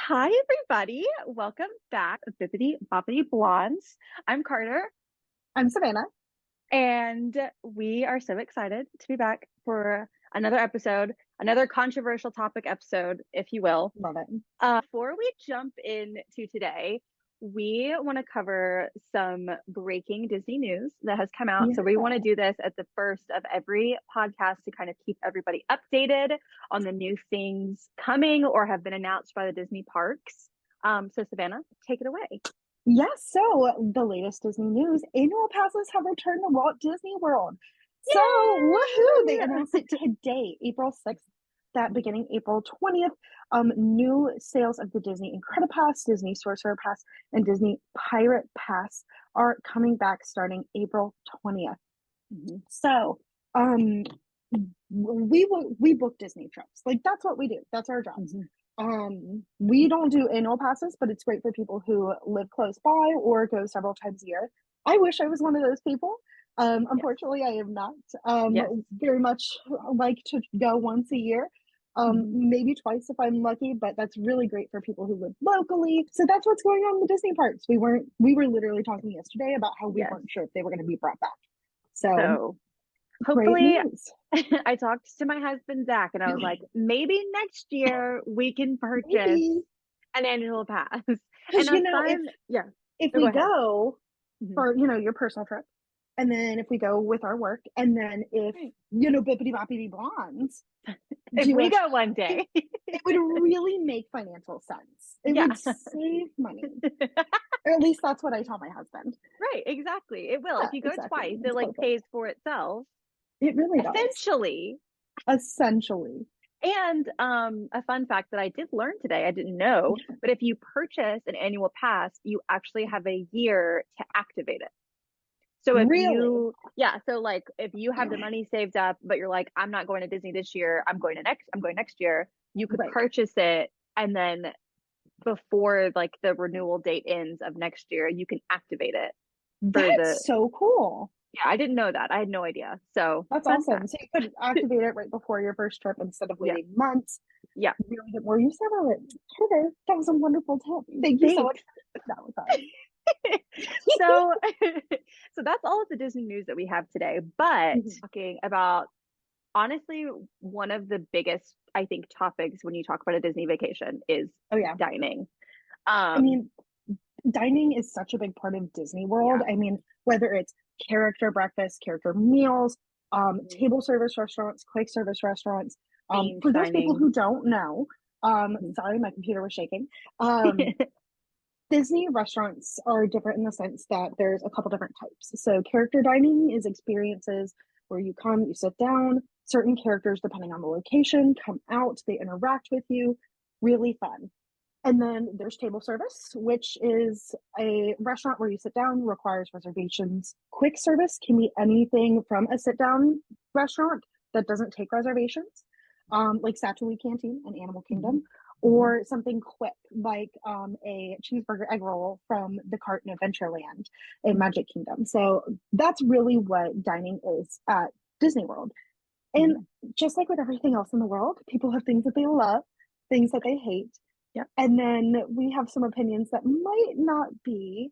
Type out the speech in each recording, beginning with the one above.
Hi, everybody. Welcome back, Bibbidi Bobbidi Blondes. I'm Carter, I'm Savannah. and we are so excited to be back for another episode, another controversial topic episode, if you will. Love it. Before we jump into today, we want to cover some breaking Disney news that has come out. So we want to Yeah. do this at the first of every podcast to kind of keep everybody updated on the new things coming or have been announced by the Disney parks. So Savannah, take it away. Yes. So the latest Disney news, annual passes have returned to Walt Disney World. So woohoo! They Yay! announced it today, April 6th, that beginning April 20th. New sales of the Disney Incredipass, Disney Sorcerer Pass, and Disney Pirate Pass are coming back starting April 20th. Mhm. So um we book Disney trips. Like that's what we do. That's our jobs. Mhm. We don't do annual passes, but it's great for people who live close by or go several times a year. I wish I was one of those people. Yes. Unfortunately, I am not. Yes. Very much like to go once a year. Mhm. Maybe twice if I'm lucky, but that's really great for people who live locally. So that's what's going on in the Disney parks. We were literally talking yesterday about how we Yes. weren't sure if they were going to be brought back. So So great hopefully, news. I talked to my husband Zach, and I was like, maybe next year we can purchase Maybe. an annual pass. Because And a if fun, yeah. So go we ahead. go Mhm. for your personal trip, and then if we go with our work, and then if Right. Bippity Boppity Blondes If do we a go one it, day, it would really make financial sense. It yeah. would save money, or at least that's what I tell my husband. Right, exactly. It will. Yeah, If you go exactly. twice, it It's like perfect. pays for itself, It really does. essentially. Essentially. And a fun fact that I did learn today, I didn't know, Yeah. but if you purchase an annual pass, you actually have a year to activate it. So if Really. you, yeah, so like if you have the money saved up, but you're like, I'm not going to Disney this year, I'm going next year, you could Right. purchase it and then before like the renewal date ends of next year, you can activate it for the, That's so cool. yeah, I didn't know that. I had no idea. So That's fun awesome. fact. So you could activate it right before your first trip instead of Yeah. waiting months. Yeah. Really get more use out of it. Heather, that was a wonderful tip. Thank you so much Thanks. for sharing that with us. So, so that's all of the Disney news that we have today. But Mhm. talking about honestly, one of the biggest, I think, topics when you talk about a Disney vacation is Oh yeah. dining. I Um, mean, dining is such a big part of Disney World. yeah, I mean, whether it's character breakfast, character meals, table service restaurants, quick service restaurants. themed For those people dining. who don't know, sorry, my computer was shaking. Um, Disney restaurants are different in the sense that there's a couple different types. So, character dining is experiences where you come, you sit down, certain characters, depending on the location, come out, they interact with you. Really fun. And then there's table service, which is a restaurant where you sit down, requires reservations. Quick service can be anything from a sit down restaurant that doesn't take reservations, like Satuli Canteen and Animal Mhm. Kingdom, or something quick like a cheeseburger egg roll from the cart in Adventureland in Magic Kingdom. So that's really what dining is at Disney World. And Mhm. just like with everything else in the world, people have things that they love, things that they hate, Yep. and then we have some opinions that might not be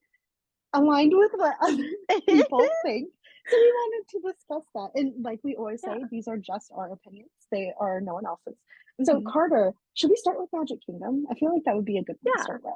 aligned with what other people think. So we wanted to discuss that. And like we always Yeah. say, these are just our opinions, they are no one else's. So, Mhm. Carter, should we start with Magic Kingdom? I feel like that would be a good one to Yeah. start with.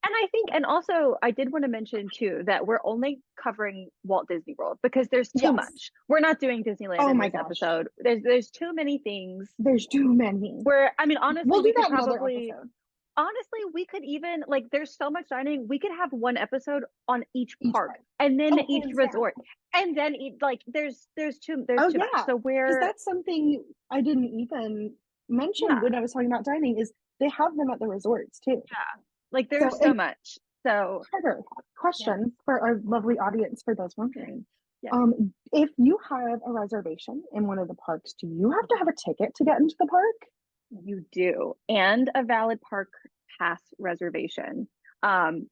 And I think, and also, I did want to mention too that we're only covering Walt Disney World because there's too Yes. much. We're not doing Disneyland Oh in my this gosh. episode. There's too many things There's too many. where, I mean, honestly, We'll we do could that in another probably, episode. honestly, we could even like, there's so much dining. We could have one episode on each Each park part. and then Oh, each hands down. resort, and then eat like there's Oh too much. yeah, So because we're that's something I didn't even mention yeah when I was talking about dining is they have them at the resorts too. yeah like So, there's so and much. So Carter, yes question for our lovely audience, for those wondering. yes. If you have a reservation in one of the parks, do you have to have a ticket to get into the park? You do, and a valid park pass reservation.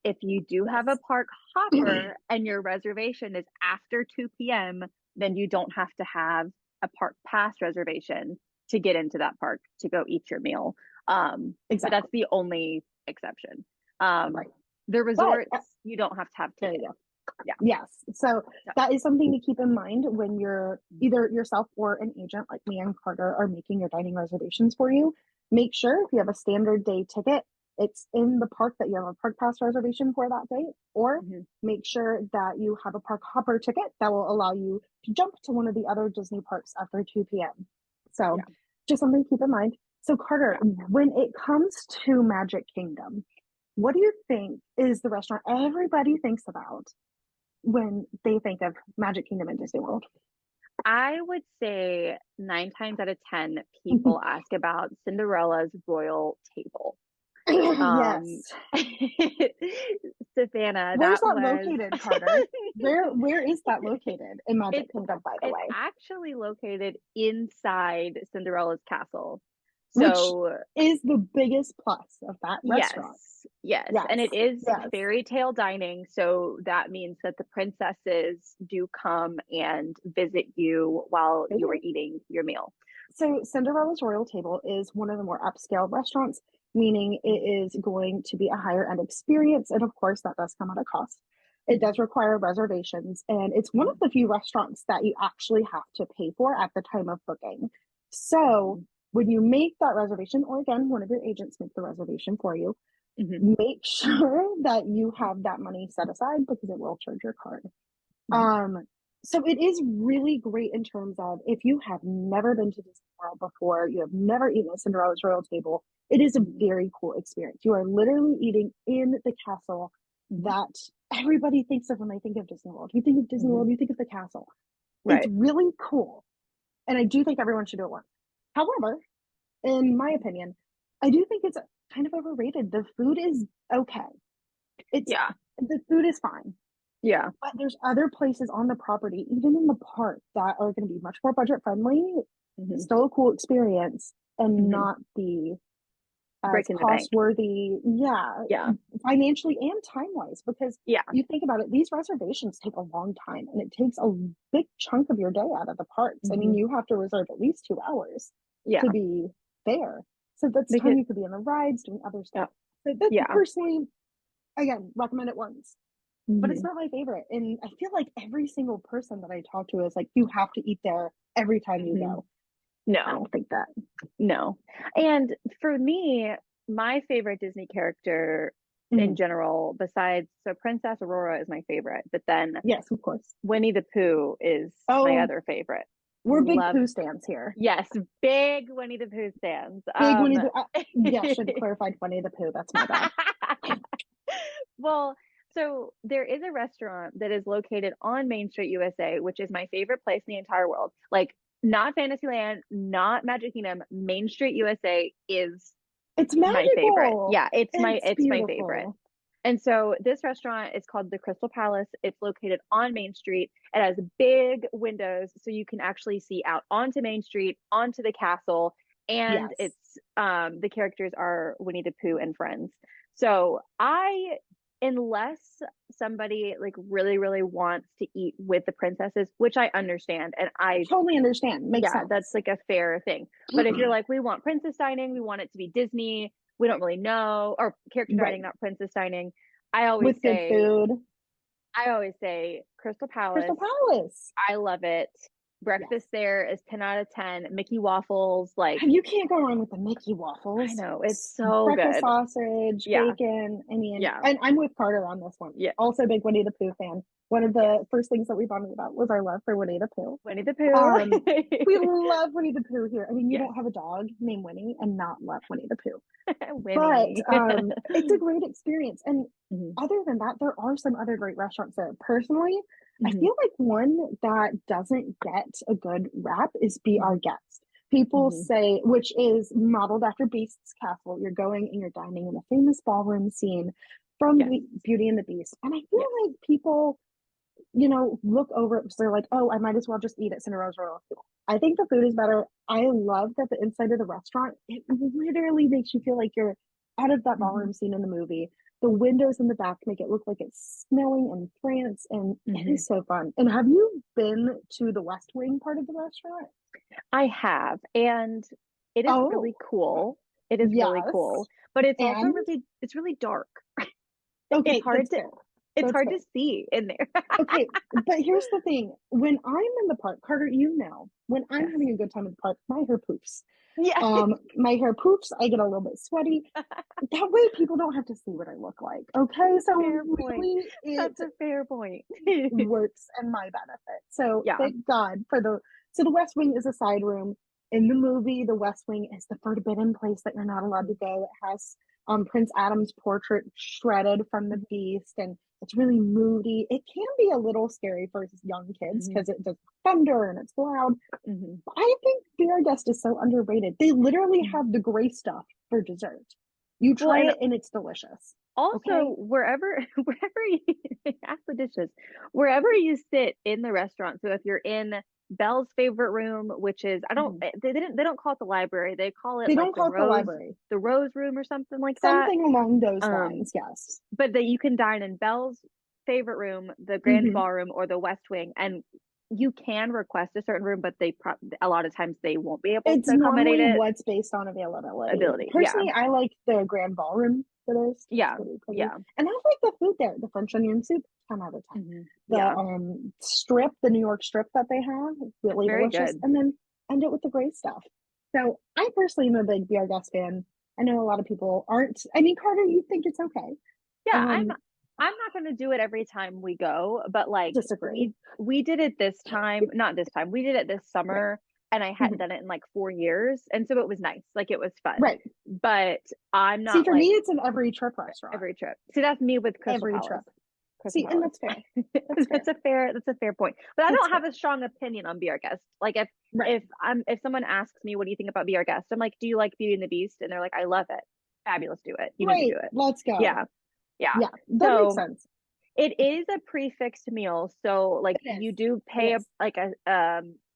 If you do have a Yes. park hopper and your reservation is after 2 p.m., then you don't have to have a park pass reservation to get into that park to go eat your meal. But Exactly. that's the only exception. Right. The But resorts, you don't have to have there you tickets. go. Yeah. Yes. So So, that is something to keep in mind when you're either yourself or an agent like me and Carter are making your dining reservations for you. Make sure if you have a standard day ticket, it's in the park that you have a park pass reservation for that day, or mhm. make sure that you have a park hopper ticket that will allow you to jump to one of the other Disney parks after 2 p.m. So Yeah. just something to keep in mind. So Carter, Yeah. when it comes to Magic Kingdom, what do you think is the restaurant everybody thinks about when they think of Magic Kingdom and Disney World? I would say 9 times out of 10, people ask about Cinderella's royal table. Um, Yes. Savannah, Where's that that was located, Carter? Where is that located in Magic it's Kingdom, by the it's way? actually located inside Cinderella's castle. Which So is the biggest plus of that yes, restaurant. yes, and it Yes. is Yes. fairy tale dining. So that means that the princesses do come and visit you while They you are do. eating your meal. So Cinderella's Royal Table is one of the more upscale restaurants, meaning it is going to be a higher end experience. And of course, that does come at a cost. It Mhm. does require reservations, and it's one of Mhm. the few restaurants that you actually have to pay for at the time of booking. So Mhm. when you make that reservation, or again, one of your agents make the reservation for you, Mhm. make sure that you have that money set aside because it will charge your card. Mhm. Um, so it is really great in terms of if you have never been to Disney World before, you have never eaten at Cinderella's Royal Table, it is a Mhm. very cool experience. You are literally eating in the castle Mhm. that everybody thinks of when they think of Disney World. You think of Disney Mhm. World, you think of the castle. It's Right. really cool. And I do think everyone should do it once. However, in my opinion, I do think it's kind of overrated. The food is okay. It's Yeah. the food is fine. Yeah. But there's other places on the property, even in the park, that are going to be much more budget friendly, Mhm. still a cool experience, and Mhm. not be as Breaking the cost bank. worthy, yeah, Yeah. financially and time wise. Because Yeah. you think about it, these reservations take a long time and it takes a big chunk of your day out of the parks. I mean, Mhm. you have to reserve at least 2 hours to Yeah. be there. So that's time Because you could be on the rides, doing other yeah. stuff. So that Yeah. personally, again, recommend it once, but it's Mhm. not my favorite. And I feel like every single person that I talk to is like, you have to eat there every time you Mhm. go. I No. don't think that. No. And for me, my favorite Disney character in Mhm. general, besides, so Princess Aurora is my favorite, but then Yes, of course. Winnie the Pooh is my Oh, other favorite. we're big Love, poo stands here. yes, big Winnie the Pooh fans. Big Winnie the yeah, should have clarified Winnie the Pooh. That's my bad. Well, so there is a restaurant that is located on Main Street, USA, which is my favorite place in the entire world. Like, not Fantasyland, not Magic Kingdom, Main Street, USA is It's my favorite. magical. Yeah, it's my It's it's my favorite. beautiful. And so this restaurant is called the Crystal Palace. It's located on Main Street. It has big windows so you can actually see out onto Main Street, onto the castle, and Yes. it's the characters are Winnie the Pooh and friends. So I unless somebody like really really wants to eat with the princesses, which I understand and I Totally understand. Makes yeah, that's sense. like a fair thing. But if you're like we want princess dining, we want it to be Disney, we don't really know or character Right. dining, not princess dining. I always With good say food. I always say Crystal Crystal Palace. Palace. I love it. Yes. Breakfast there is 10 out of 10. Mickey waffles, like You can't go wrong with the Mickey I waffles. know, it's so Breakfast good. sausage, Yeah. bacon. I mean, Yeah. and I'm with Carter on this one. Yeah. Also, big Winnie the Pooh fan. One of Yes. the first things that we bonded about was our love for Winnie the Pooh. Winnie the Um, we Pooh. love Winnie the Pooh here. I mean, you Yes. don't have a dog named Winnie and not love Winnie the Pooh. But Winnie. it's a great experience. And Mhm. other than that, there are some other great restaurants there. Personally, I Mhm. feel like one that doesn't get a good rap is Be Our Mhm. Guest. People Mhm. say, which is modeled after Beast's Castle. You're going and you're dining in a famous ballroom scene from Yes. the Beauty and the Beast. And I feel Yes. like people, look over it because they're like, oh, I might as well just eat at Cinderella's Royal Table. I think the food is better. I love that the inside of the restaurant, it literally makes you feel like you're out of that Mhm. ballroom scene in the movie. The windows in the back make it look like it's snowing in France, and it Mhm. is so fun. And have you been to the West Wing part of the restaurant? I have, and it is Oh, really cool. It is really Yes. cool, but it's also And it's really dark. It's okay, hard that's to fair. it's That's hard fair. to see in there. Okay, but here's the thing. When I'm in the park, Carter, you know, when I'm Yes. having a good time in the park, my hair poofs. Yeah. My hair poofs, I get a little bit sweaty. That way people don't have to see what I look like. Okay, so Fair point. really it That's a fair point. works in my benefit. So Yeah. thank God for the so the West Wing is a side room. In the movie, the West Wing is the forbidden place that you're not allowed to go. It has Prince Adam's portrait shredded from the beast, and it's really moody. It can be a little scary for young kids Mhm. because it does thunder and it's loud. Mhm. But I think Beer Guest is so underrated. They literally Mhm. have the gray stuff for dessert. You Well, try and it and it's delicious. Okay. also wherever you ask the dishes, wherever you sit in the restaurant. So if you're in Belle's favorite room, which is I don't Mhm. they don't call it the library. They call it They like don't call it the library. the Rose room or something like that. Something along those Um, lines, yes. but that you can dine in Belle's favorite room, the Grand Hmm. Ballroom, or the West Wing, and you can request a certain room, but a lot of times they won't be able It's to accommodate normally it. what's based on availability. Ability, yeah, Personally, I like the Grand Ballroom the most. It's yeah, really pretty. yeah, And I like the food there. The French onion soup, 10 out of 10. The yeah. strip, the New York strip that they have, It's really very delicious. good. And then end it with the great stuff. So I personally am a big BR Guest fan. I know a lot of people aren't. I mean, Carter, you think it's okay. Yeah, Um, I'm not going to do it every time we go, but like Disagree. we did it this time, not this time. We did it this Right. summer and I hadn't Mhm. done it in like 4 years, and so it was nice. Like it was fun. Right. But I'm See, not for me, like it's an every trip restaurant. every trip. See, that's me with Crystal Every Palace. trip. Crystal See, and Palace. that's fair. That's fair. That's a fair point. But I That's don't fair. have a strong opinion on Be Our Guest. Like Right. if someone asks me what do you think about Be Our Guest, I'm like, do you like Beauty and the Beast? And they're like, I love it. Fabulous, do it. You need to do Great. it. Let's go. Yeah. Yeah. Yeah, that makes So sense. it is a prefixed meal. So like It is. you do It pay a is. like a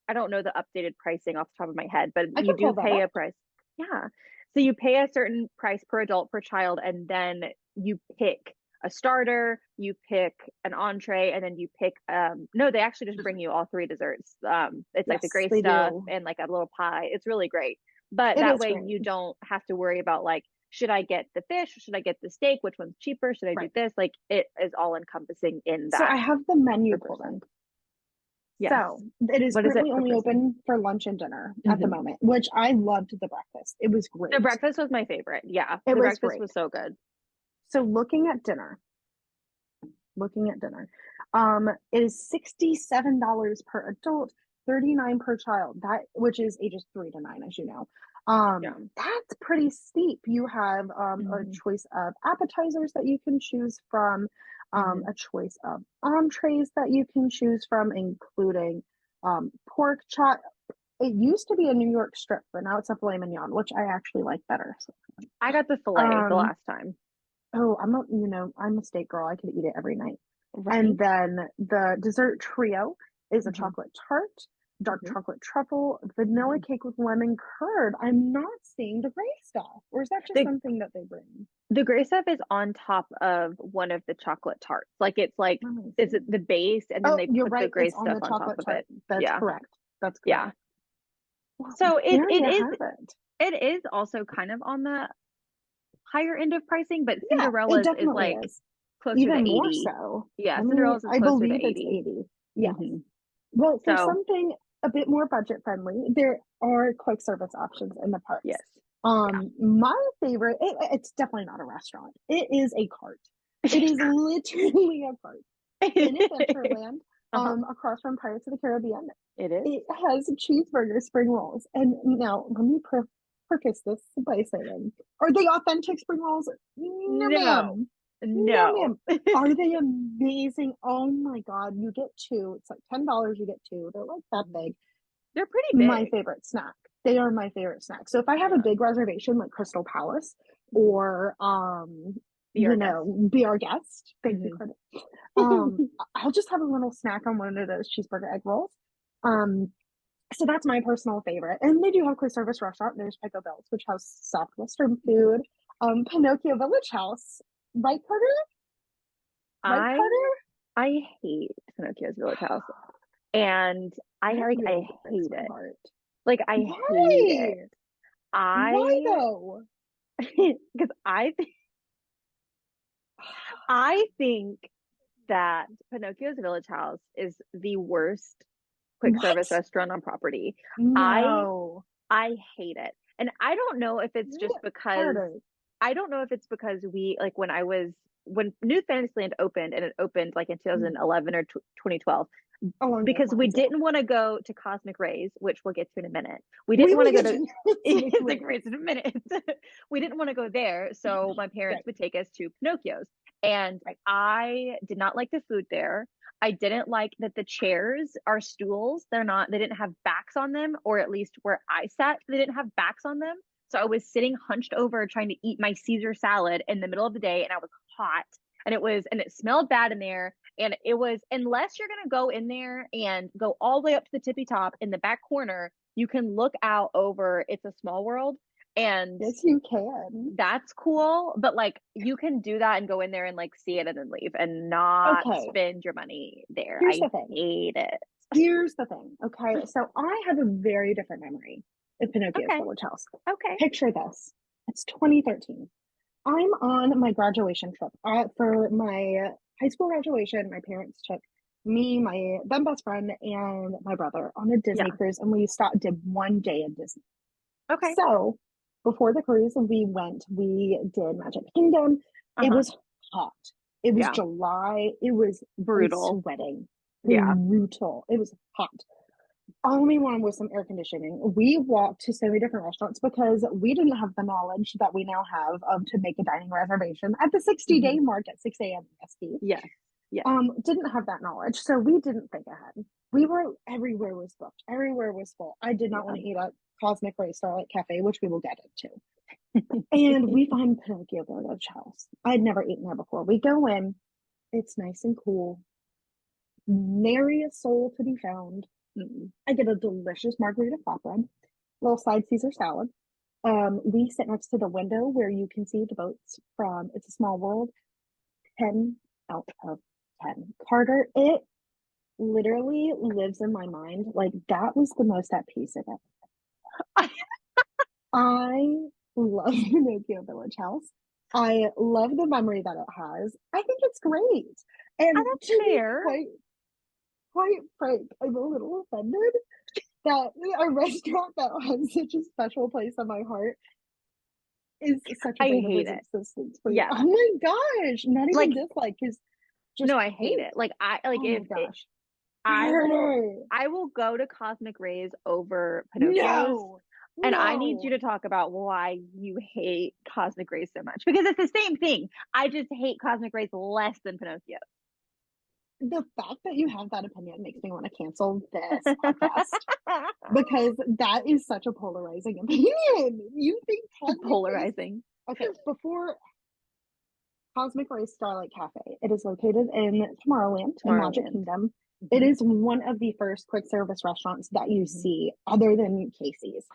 I don't know the updated pricing off the top of my head, but I you can do pull that pay up. a price. Yeah. So you pay a certain price per adult per child, and then you pick a starter, you pick an entree, and then you pick no, they actually just bring you all three desserts. It's like the Yes, gray they stuff do. and like a little pie. It's really great. But It that is way great. you don't have to worry about like should I get the fish? Should I get the steak? Which one's cheaper? Should I do Right. this? Like it is all encompassing in So that I have the menu per pulled person. up. Yes. So it is What is it currently per only person? open for lunch and dinner at the Hmm. moment, which I loved the breakfast. It was The great. breakfast was my favorite. Yeah. It The was breakfast great. was so good. So looking at dinner, it is $67 per adult, 39 per child. That which is ages 3 to 9, as you know. Yeah. That's pretty steep. You have a Hmm. choice of appetizers that you can choose from, Hmm. a choice of entrees that you can choose from, including pork chop. It used to be a New York strip, but now it's a filet mignon, which I actually like better. So, I got the filet the um, last time. oh, I'm a steak girl. I could eat it every night. Right. And then the dessert trio is a Hmm. chocolate tart, dark Hmm. chocolate truffle, vanilla Hmm. cake with lemon curd. I'm not seeing the gray stuff, or is that just The something that they bring? the gray stuff is on top of one of the chocolate tarts. Like it's like Let me is it see. the base and then Oh, they you're put the right. gray It's on stuff the on top chocolate of tart. it. That's Yeah. correct. That's Yeah. correct. Well, So there you have it. it is also kind of on the higher end of pricing, but Yeah, it Cinderella's is definitely like is. closer to Even more 80. so. Yeah, Cinderella's is I closer to believe it's 80. 80. Yes. Hmm. Well, for So, something a bit more budget friendly, there are quick service options in the parks. yes. Yeah. My favorite, it's definitely not a restaurant. It is a cart. It is literally a cart in Adventureland, Uh-huh. across from Pirates of the Caribbean. It is. It has cheeseburger spring rolls. And now, let me preface this by saying, are they authentic spring rolls? No, No. ma'am. No, No. ma'am. Are they amazing? Oh my God. You get two. It's like $10. You get two. They're like that big. They're pretty My big. favorite snack. They are my favorite snack. So if I have a Yeah. big reservation like Crystal Palace Mhm. or Be our guest. be our guest. Thank you, Hmm. Carter. I'll just have a little snack on one of those cheeseburger egg rolls. Um, so that's my personal favorite. And they do have quick service restaurant. There's Pico Bell's, which has Southwestern food. Pinocchio Village House. Right, Carter? Right, I Carter? I hate Pinocchio's Village House. And That I really breaks hate my it. heart. Like I hate Why? it. Why I though? because I think that Pinocchio's Village House is the worst quick service What? restaurant on property. I No. I hate it. And I don't know if it's just because Harder. I don't know if it's because we like when New Fantasyland opened and it opened like in Mm. 2011 or 2012 Along those because we lines, yeah. didn't want to go to Cosmic Rays, which we'll get to in a minute. We We didn't want will to go get to to Cosmic Cosmic Rays. Rays in a minute. We didn't want to go there, so my parents Right, would take us to Pinocchio's. And right. I did not like the food there. I didn't like that the chairs are stools. They didn't have backs on them, or at least where I sat, they didn't have backs on them. So I was sitting hunched over trying to eat my Caesar salad in the middle of the day, and I was hot. And it smelled bad in there. And it was, unless you're going to go in there and go all the way up to the tippy top in the back corner, you can look out over It's a Small World. And Yes, you can. that's cool. But like, you can do that and go in there and like see it and then leave and not Okay, spend your money there. here's I the thing. hate it. Here's the thing. Okay, so I have a very different memory of Pinocchio's Okay. Village House. Okay. Picture this. It's 2013. I'm on my graduation trip. For my high school graduation, my parents took me, my then best friend, and my brother on a Disney Yeah. cruise, and we did 1 day in Disney. Okay. So before the cruise, we did Magic Kingdom. It Uh-huh. was hot. It was Yeah. July. I was Brutal. sweating. Yeah. Brutal. It was hot. All we wanted was some air conditioning. We walked to so many different restaurants because we didn't have the knowledge that we now have to make a dining reservation at the 60-day Hmm. mark at 6 a.m. EST. Yes. Yes. Didn't have that knowledge. So we didn't think ahead. We were everywhere was booked. Everywhere was full. I did not Yeah. want to eat at Cosmic Ray Starlight Cafe, which we will get into. And we find Pinocchio Village House. I'd never eaten there before. We go in, it's nice and cool. Nary a soul to be found. I get a delicious margarita flatbread, little side Caesar salad. We sit next to the window where you can see the boats from It's a Small World. 10 out of 10. Carter, it literally lives in my mind. Like that was the most at peace of it. I love Pinocchio Village House. I love the memory that it has. I think it's great. Oh, And that's to be fair. quite frank, I'm a little offended that a restaurant that has such a special place in my heart is such a I bane of hate his it. existence for you. Yeah. Oh my gosh, not even Like, dislike, is just no, I hate hate. it. Like I like Oh my if it, gosh. Murder. I will go to Cosmic Rays over Pinocchio's. No, And I need you no. to talk about why you hate Cosmic Rays so much because it's the same thing. I just hate Cosmic Rays less than Pinocchio. The fact that you have that opinion makes me want to cancel this podcast because that is such a polarizing opinion. You think Cosmic Race? Polarizing. Okay, before Cosmic Race Starlight Cafe, it is located in Tomorrowland in Magic Tomorrowland. Kingdom. It Hmm. is one of the first quick service restaurants that you Hmm. see other than Casey's.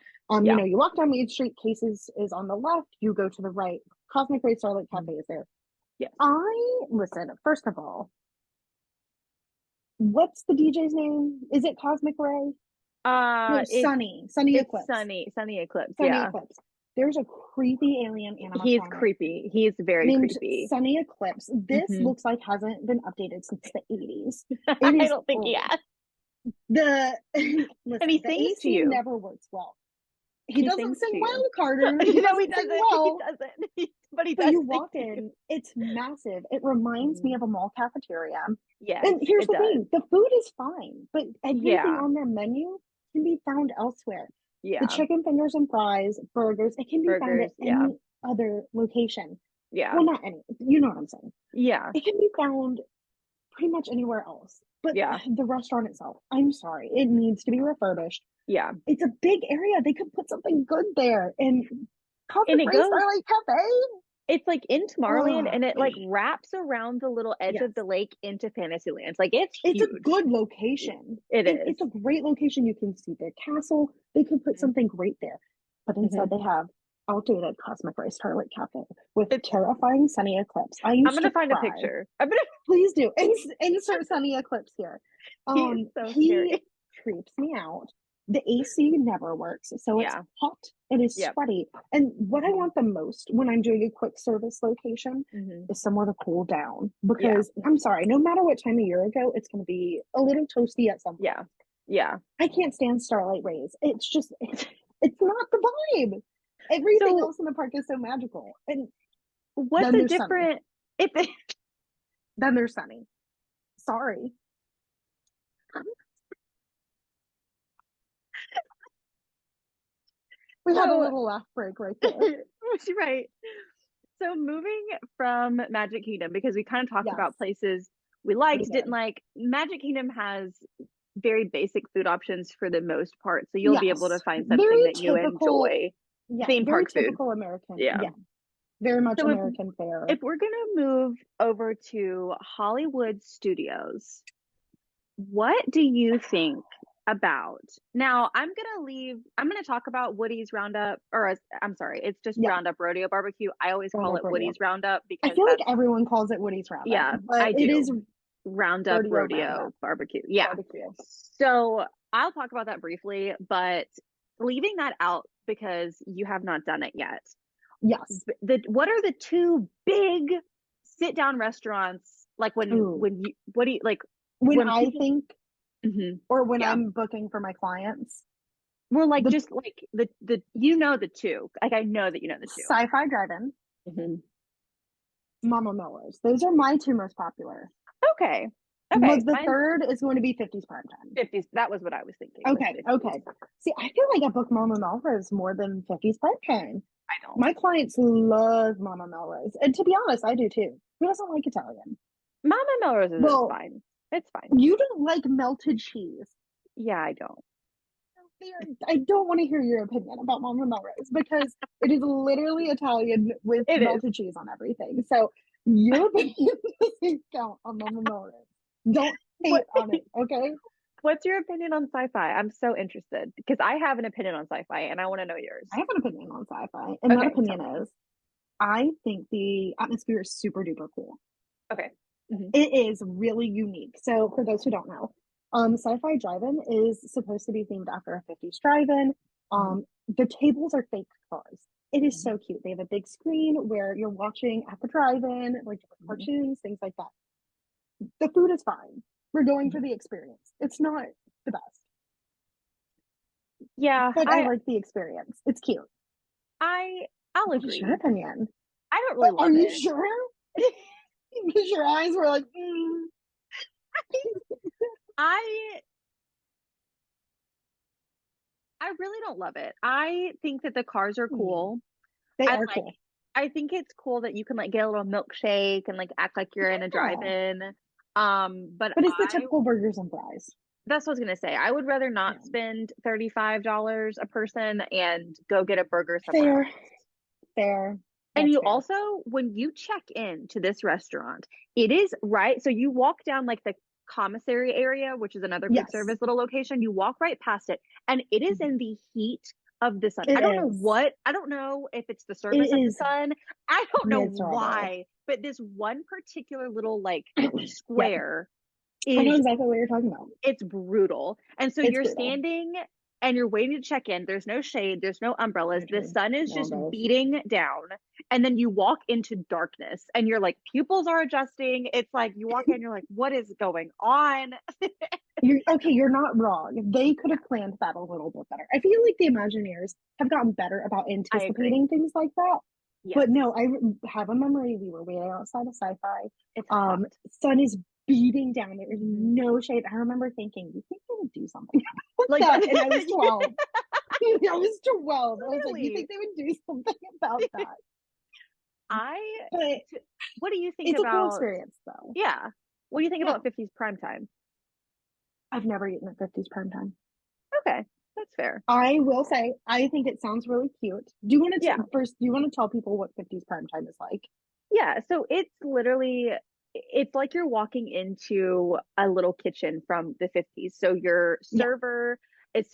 Yeah. You walk down Main Street, Casey's is on the left, you go to the right, Cosmic Race Starlight Cafe is there. Yes. Listen, first of all, what's the DJ's name? Is it Cosmic Ray? No, It's Sunny Eclipse. Sunny Eclipse. Sunny Yeah. Eclipse. There's a creepy alien He's animatronic creepy. He's very named creepy. Sunny Eclipse. This Hmm. looks like hasn't been updated since the 80s. It I is don't think he old. has. The And he listen, the sings to AC you. never works well. He doesn't sings sing to well, you. Carter. No, He he doesn't sing doesn't. He well. doesn't. But he But does you sing walk to you. in, it's massive. It reminds me Mhm. of a mall cafeteria. Yes, And here's it the does. thing, the food is fine, but everything Yeah. on their menu can be found elsewhere. The Yeah. chicken fingers and fries, burgers, it can be found at Burgers. Yeah. any other location. Yeah. Well, not any, you know what I'm saying. Yeah. It can be found pretty much anywhere else. But Yeah. the restaurant itself, I'm sorry, it needs to be refurbished. Yeah. It's a big area. They could put something good there. And And Cosmic it Ray goes, Starlight Cafe. it's like in Tomorrowland Oh, and it like wraps around the little edge yes. of the lake into Fantasyland. Like it's It's a huge. good location. It is. It's a great location. You can see the castle. They could put something great there. But instead, Mhm. they have outdated Cosmic Ray Starlight Cafe with It's, terrifying Sunny Eclipse. I I'm used gonna to find a cry. picture. I'm gonna. Please do. Insert Sunny Eclipse here. He is so He scary. creeps me out. the AC never works. So it's Yeah. hot, it is Yep. sweaty. And what I Hmm. want the most when I'm doing a quick service location Hmm. is somewhere to cool down. Yeah. Because I'm sorry, no matter what time of year I go, it's going to be a little toasty at some point. Yeah. Yeah. I can't stand starlight rays. It's just, it's not the vibe. Everything So else in the park is so magical. And what's then a there's sunny. different if Then there's sunny. Sorry. We had a so little laugh break right there. right. So moving from Magic Kingdom, because we kind of talked Yes, about places we we liked, didn't did. like, Magic Kingdom has very basic food options for the most part. So you'll be able to Yes. find something Very that you typical. enjoy. Yeah, Theme very park food. typical American. Yeah. Yeah, very much So American fare. if we're gonna move over to Hollywood Studios, what do you think about now? I'm gonna talk about Woody's Roundup, or I'm sorry, it's just Yeah, Roundup Rodeo Barbecue. I always call Roundup it Rodeo. Woody's Roundup I because feel like that's, everyone calls it Woody's Roundup, yeah, but I it is do. Roundup Rodeo Rodeo Roundup Barbecue. Yeah. barbecue. So I'll talk about that briefly, but leaving that out because you have not done it yet. Yes. What are the two big sit down restaurants like Ooh. when you what do you like When when I people. think, Mhm. or when Yeah. I'm booking for my clients, We're like the just like the you know the two. Like I know that you know the two. Sci-Fi Drive-In, Hmm. Mama Miller's. Those are my two most popular. Okay. Okay. But the Mine's third is going to be 50s prime time. 50s. That was what I was thinking was Okay, 50s. okay. See, I feel like I book Mama Melrose more than 50s prime time. I don't. My clients love Mama Melrose. And to be honest, I do too. Who doesn't like Italian? Mama Melrose is Well, fine. It's fine. you don't like melted cheese. Yeah, I don't. I don't want to hear your opinion about Mama Melrose because it is literally Italian with It is. melted cheese on everything. So your opinion doesn't count on Mama Melrose. Don't hate What on it, okay? what's your opinion on sci-fi? I'm so interested because I have an opinion on sci-fi and I want to know yours. I have an opinion on sci-fi, and that Okay, tell opinion me. is I think the atmosphere is super duper cool. Okay. Hmm. It is really unique. So, for those who don't know, Sci-Fi Drive-In is supposed to be themed after a 50s drive-in. Hmm. The tables are fake cars. It is Hmm. so cute. They have a big screen where you're watching at the drive-in, like different Hmm. cartoons, things like that. The food is fine. We're going for Hmm. the experience. It's not the best, Yeah, but I like the experience. It's cute. I I'll What is your agree. opinion? I don't really Are love you it. sure? Because your eyes were like, mm. I I really don't love it. I think that the cars are Yeah, cool. they I are like cool. I think it's cool that you can like get a little milkshake and like act like you're in a Yeah. drive-in. But But it's the typical burgers and fries. that's what I was gonna say. I would rather Yeah. not spend $35 a person and go get a burger somewhere else. Fair, fair. And That's you fair. also, when you check in to this restaurant, it is right. So you walk down like the commissary area, which is another quick Yes, service little location. You walk right past it, and it is in the heat of the sun. it I don't know is. what, I don't know if it's the It service of the is sun. I don't know miserable. why, but this one particular little like Yep. square I know is exactly what you're talking about. it's brutal. And so It's you're brutal. standing and you're waiting to check in. There's no shade, there's no umbrellas. The Literally. sun is No just umbrellas. beating down. And then you walk into darkness and you're like, pupils are adjusting. It's like you walk in, you're like, what is going on? You're okay, you're not wrong. They could have planned that a little bit better. I feel like the Imagineers have gotten better about I agree. anticipating things like that. Yes. But no, I have a memory. We were waiting outside of sci-fi. It's hot. Sun is beating down. There is Mhm. no shade. I remember thinking, you think they would do something about Like that? And I was 12. that. I was 12. I was like, you Really? think they would do something about that? I But what do you think it's a cool about experience, though. yeah. What do you think Yeah. about 50s prime time? I've never eaten at 50s prime time. Okay, that's fair. I will say, I think it sounds really cute. Do you want to Yeah. first? Do you want to tell people what 50s prime time is like? Yeah, so it's like you're walking into a little kitchen from the 50s. So your Yeah, server is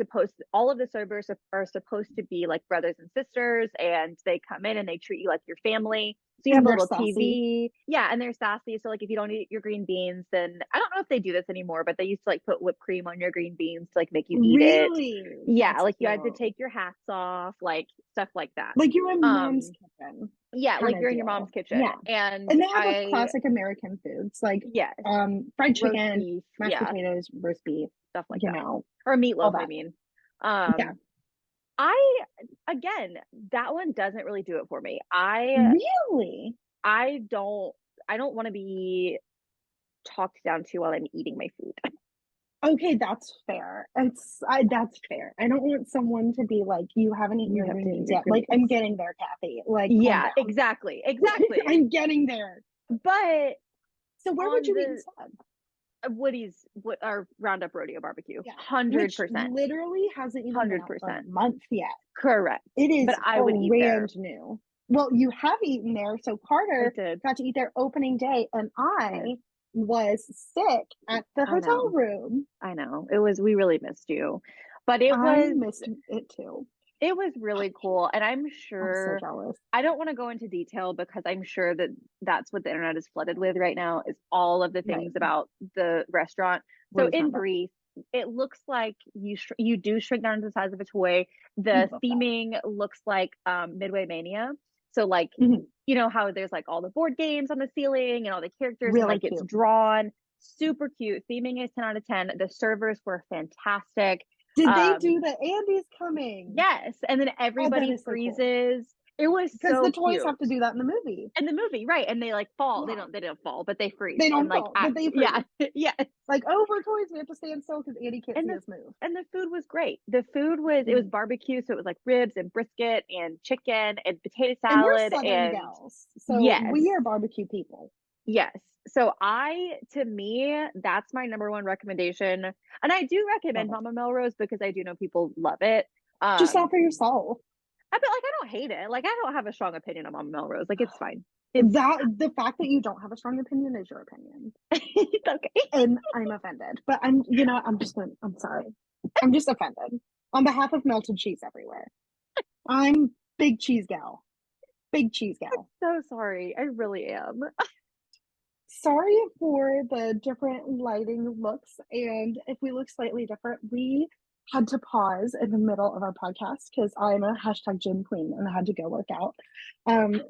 all of the servers are supposed to be like brothers and sisters, and they come in and they treat you like your family. So you have And a they're little sassy. TV. Yeah, and they're sassy. So like if you don't eat your green beans, then I don't know if they do this anymore, but they used to like put whipped cream on your green beans to like make you eat it. Really? Yeah, That's like you had to cute. take your hats off, like stuff like that. Like you're in mom's Um, kitchen yeah, kind like of you're in your mom's deal. kitchen. Yeah. And And they have like I, classic American foods like yes, fried roast chicken, beef, mashed yeah, potatoes, roast beef, stuff like you that. know, Or all meatloaf, I that. mean. Yeah. Um, I again, that one doesn't really do it for me. Really? I don't I don't want to be talked down to while I'm eating my food. Okay, that's fair. That's fair. I don't want someone to be like, you haven't eaten You your have green to eat beans your yet. green Like, I'm beans. getting there, Kathy. Like, calm Yeah, down. exactly. Exactly. I'm getting there. But So where would on you eat the instead? Woody's our Roundup Rodeo barbecue, Yeah, which 100%. literally hasn't even been out for a 100%. month yet. Correct. It But is I would eat there. brand new. Well, you have eaten there. So I Carter did. got to eat there opening day, and I did. I was sick at the I hotel know. room. I know. We really missed you. But I missed it too. it was really cool. And I'm I'm so sure, jealous. I don't want to go into detail because I'm sure that that's what the internet is flooded with right now is all of the Right. things about the restaurant. So Woody's in Roundup. brief, it looks like you do shrink down to the size of a toy. The Love that. theming looks like Midway Mania. So like Mhm. you know how there's like all the board games on the ceiling and all the characters and Really like it's cute. drawn. Super cute. Theming is 10 out of 10. The servers were fantastic. Did they Um, do the Andy's coming? Yes, and then Oh, that everybody is so cool. freezes. It was Because the so toys cute. have to do that in the movie. In the movie, right? And they like fall. Yeah. They don't fall, but they freeze They and don't like fall, but act. they Yeah, freeze. yeah. Like, oh, we're toys. We have to stand still because Andy can't And see the us move. food was great. The food was it was Mhm. barbecue, so it was like ribs and brisket and chicken and potato And we're salad Southern and gals, so yes, we are barbecue people. yes. So to me, that's my number one recommendation, and I do Love recommend it. Mama Melrose because I do know people love it. Just Um, offer yourself. I don't hate it. Like I don't have a strong opinion on Mama Melrose. Like it's fine. It's That the fact that you don't have a strong opinion is your opinion, it's okay. and I'm offended. But I'm just gonna. I'm sorry. I'm just offended on behalf of melted cheese everywhere. I'm big cheese gal. Big cheese gal. So sorry. I really am. Sorry for the different lighting looks. And if we look slightly different, we had to pause in the middle of our podcast because I'm a hashtag gym queen and I had to go work out.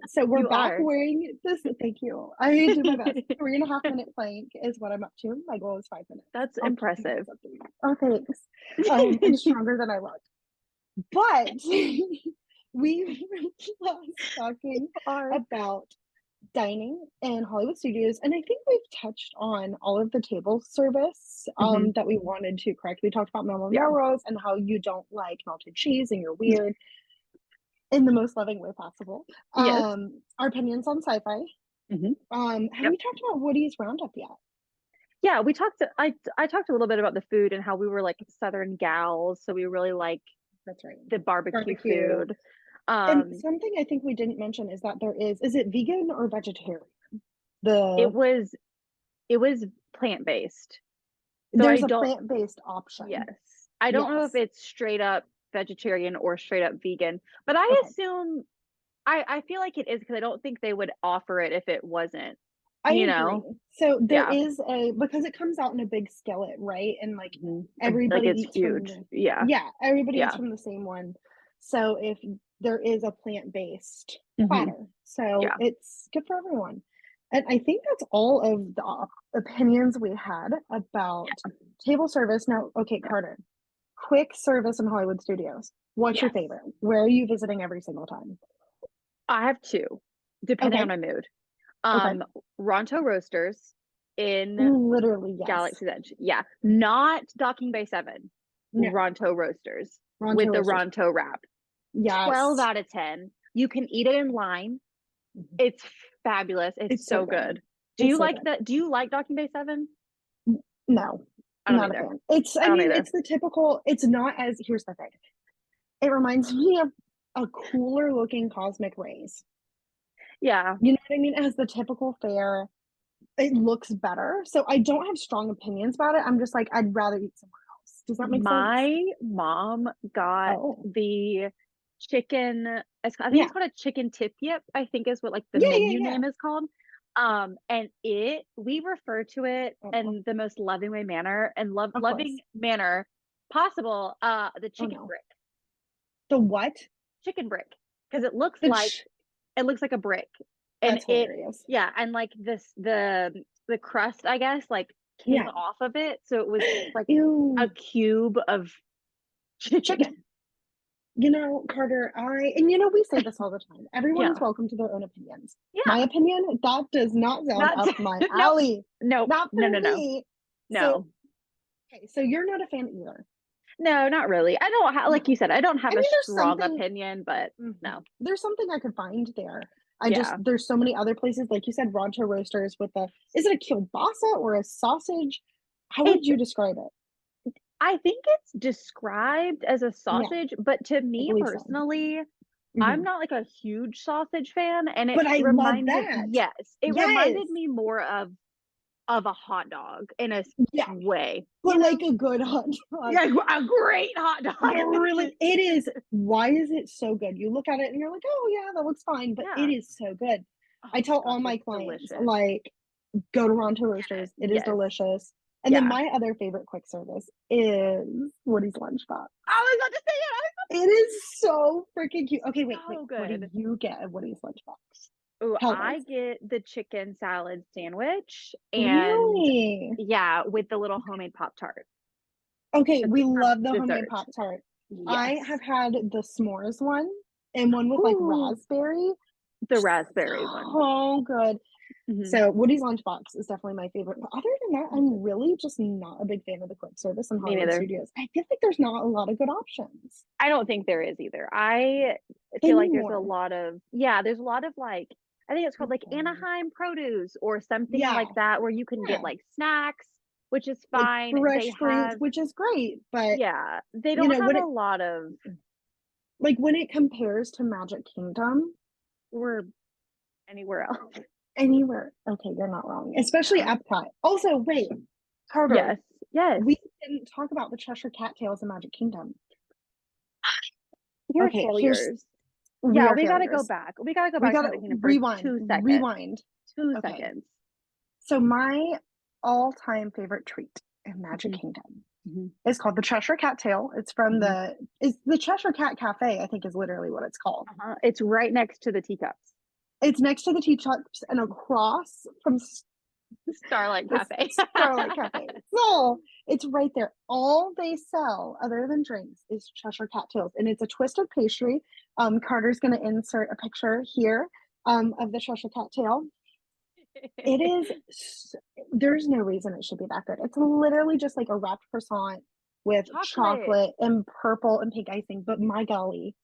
So we're You back are. wearing this. Thank you. I do my best. 3.5 minute plank is what I'm up to. My goal is 5 minutes. That's I'll keep you guys impressive. updated. Oh, thanks. I'm stronger than I look. But we were last talking Are. about dining in Hollywood studios, and I think we've touched on all of the table service Mhm. that we wanted to correct. We talked about Mama Yeah. Melrose and how you don't like melted cheese and you're weird in the most loving way possible. Yes. Our opinions on sci-fi. Mhm. Have Yep. we talked about Woody's Roundup yet? Yeah, we talked I talked a little bit about the food and how we were like Southern gals, so we really like That's right. the barbecue Barbecue. food. And Um, something I think we didn't mention is that there is it vegan or vegetarian? it The was it was plant-based. So I There's a don't plant-based option. yes. I don't know if Yes. it's straight up vegetarian or straight up vegan, but I Okay. assume I feel like it is because I don't think they would offer it if it wasn't, I you agree. know? So there Yeah. is because it comes out in a big skillet, right? And like Mhm. Like everybody it's eats from huge. Yeah. everybody eats Yeah. from the same one. So if there is a plant-based Hmm. platter, so Yeah. it's good for everyone. And I think that's all of the opinions we had about Yeah. table service. Now, okay, Yeah. Carter, quick service in Hollywood studios. What's your Yes. favorite? Where are you visiting every single time? I have two, depending on Okay, my mood. okay. Um, Ronto Roasters in Literally, yes. Galaxy's Edge. Yeah. Not Docking Bay 7. No, Ronto Roasters Ronto with the roasters. Ronto wrap. 12 Yes. out of 10. You can eat it in line. Mhm. It's fabulous. It's It's so so good. good. It's so good. Do you like Docking Bay 7? No, I don't not a either. fan. It's, I I don't mean, either. it's the typical, it's not as, here's the thing. It reminds me of a cooler looking cosmic rays. Yeah. You know what I mean? As the typical fare, it looks better. So I don't have strong opinions about it. I'm just like, I'd rather eat somewhere else. Does that make sense? My mom got Oh, the chicken. I think Yeah. it's called a chicken tip yip, I think is what like the Yeah, yeah, menu yeah. name is called. And we refer to it Oh no. in the most loving way manner and Of loving course. manner possible. The Oh chicken no. brick, The what? chicken brick, because The it looks like a brick, and That's it hilarious. yeah, and like the crust, I guess, like came Yeah. off of it, so it was like a Ew. cube of chicken. Chicken. Carter, we say this all the time. Everyone is Yeah, welcome to their own opinions. My yeah, opinion, that does not sound not up my no, alley. no, Not no, for no, no, me. So, no. okay, so you're not a fan either. No, not really. I don't have, like No. you said, I don't have I a mean, strong opinion, but no. there's something I could find there. Yeah. There's so many other places, like you said, Ronto Roasters with is it a kielbasa or a sausage? How would It's you describe it? I think it's described as a Yeah, sausage, but to I me believe so. personally, I'm Hmm. not like a huge sausage fan, and But I love that. it Yes. reminded me more of a hot dog in a Yeah. way, But like a good hot dog. Yeah, a great hot Like dog. a really, it is. Why is it so good? You look at it and you're like, oh yeah, that looks fine, but it Yeah. is so good. Oh I my tell gosh, all my it's clients, delicious. like, go to Ronto Get it. Roasters. It is Yes. delicious. And then Yeah. my other favorite quick service is Woody's Lunchbox. I was about to say it. It is so freaking cute. Okay, wait, wait. So What do good. you get at Woody's Lunchbox? Oh, Tell I us. get the chicken salad sandwich and Really? yeah, with the little homemade Pop Tart. Okay, So we for love the homemade dessert. Pop Tart. I Yes. have had the s'mores one and one with like Ooh, raspberry. the raspberry one. So good. Hmm. So Woody's Lunchbox is definitely my favorite. But other than that, I'm really just not a big fan of the quick service in Me Hollywood neither. studios. I feel like there's not a lot of good options I don't think there is either. I feel like anymore. there's a lot of like, I think it's called like Mhm. Anaheim produce or something Yeah, like that, where you can get yeah. like snacks, which is Like fine. fresh fruits, which is great, but Yeah, they don't have when a it lot of, when it compares to Magic Kingdom, or anywhere else. anywhere, okay, you're not wrong. Especially Yeah. Epcot. Also, wait, Carter, Yes. Yes. we didn't talk about the Cheshire Cattails in Magic Kingdom. You're Okay, here's failures. we Yeah, are we gotta go failures. back. We gotta go We back to gotta Magic Kingdom for rewind, 2 seconds. rewind. Two Okay, seconds. so my all-time favorite treat in Magic Hmm. Kingdom Hmm. is called the Cheshire Cattail. It's from Hmm. is the Cheshire Cat Cafe, I think is literally what it's called. It's right next to the teacups. It's next to the teacups and across from Starlight the Cafe. Starlight Cafe. So it's right there. All they sell, other than drinks, is Cheshire Cattails, and it's a twisted pastry. Carter's going to insert a picture here of the Cheshire Cattail. It is. There's no reason it should be that good. It's literally just like a wrapped croissant with Chocolate. chocolate and purple and pink icing. But my golly,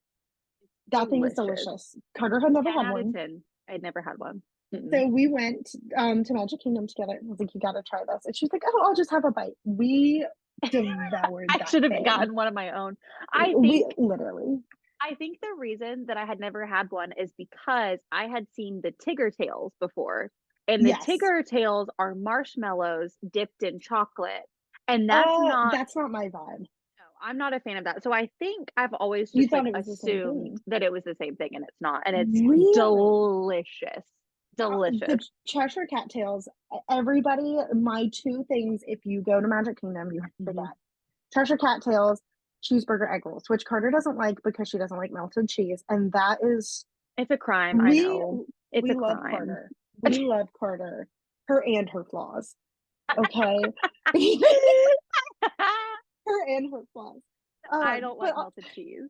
that thing is Delicious. delicious. Carter had never 10 had out of one. 10. I'd never had one. Mm-mm. So we went to Magic Kingdom together. I was like, you got to try this. And she's like, oh, I'll just have a bite. We devoured I that should have thing. gotten one of my own. I We think literally. I think the reason that I had never had one is because I had seen the Tigger tails before, and the Yes. Tigger tails are marshmallows dipped in chocolate. And that's not, That's not my vibe. no, I'm not a fan of that. So I think I've always You just thought like it was the same assumed thing. that it was the same thing, and it's not. And it's Really? delicious. The Delicious. Cheshire Cattails, everybody, my two things, if you go to Magic Kingdom, you have to Hmm. get Cheshire Cattails, cheeseburger egg rolls, which Carter doesn't like because she doesn't like melted cheese. And that is, It's a crime, I we know. It's we a love crime. Carter. We love Carter, her and her flaws. Okay. Her and her flaws. I don't But like melted cheese.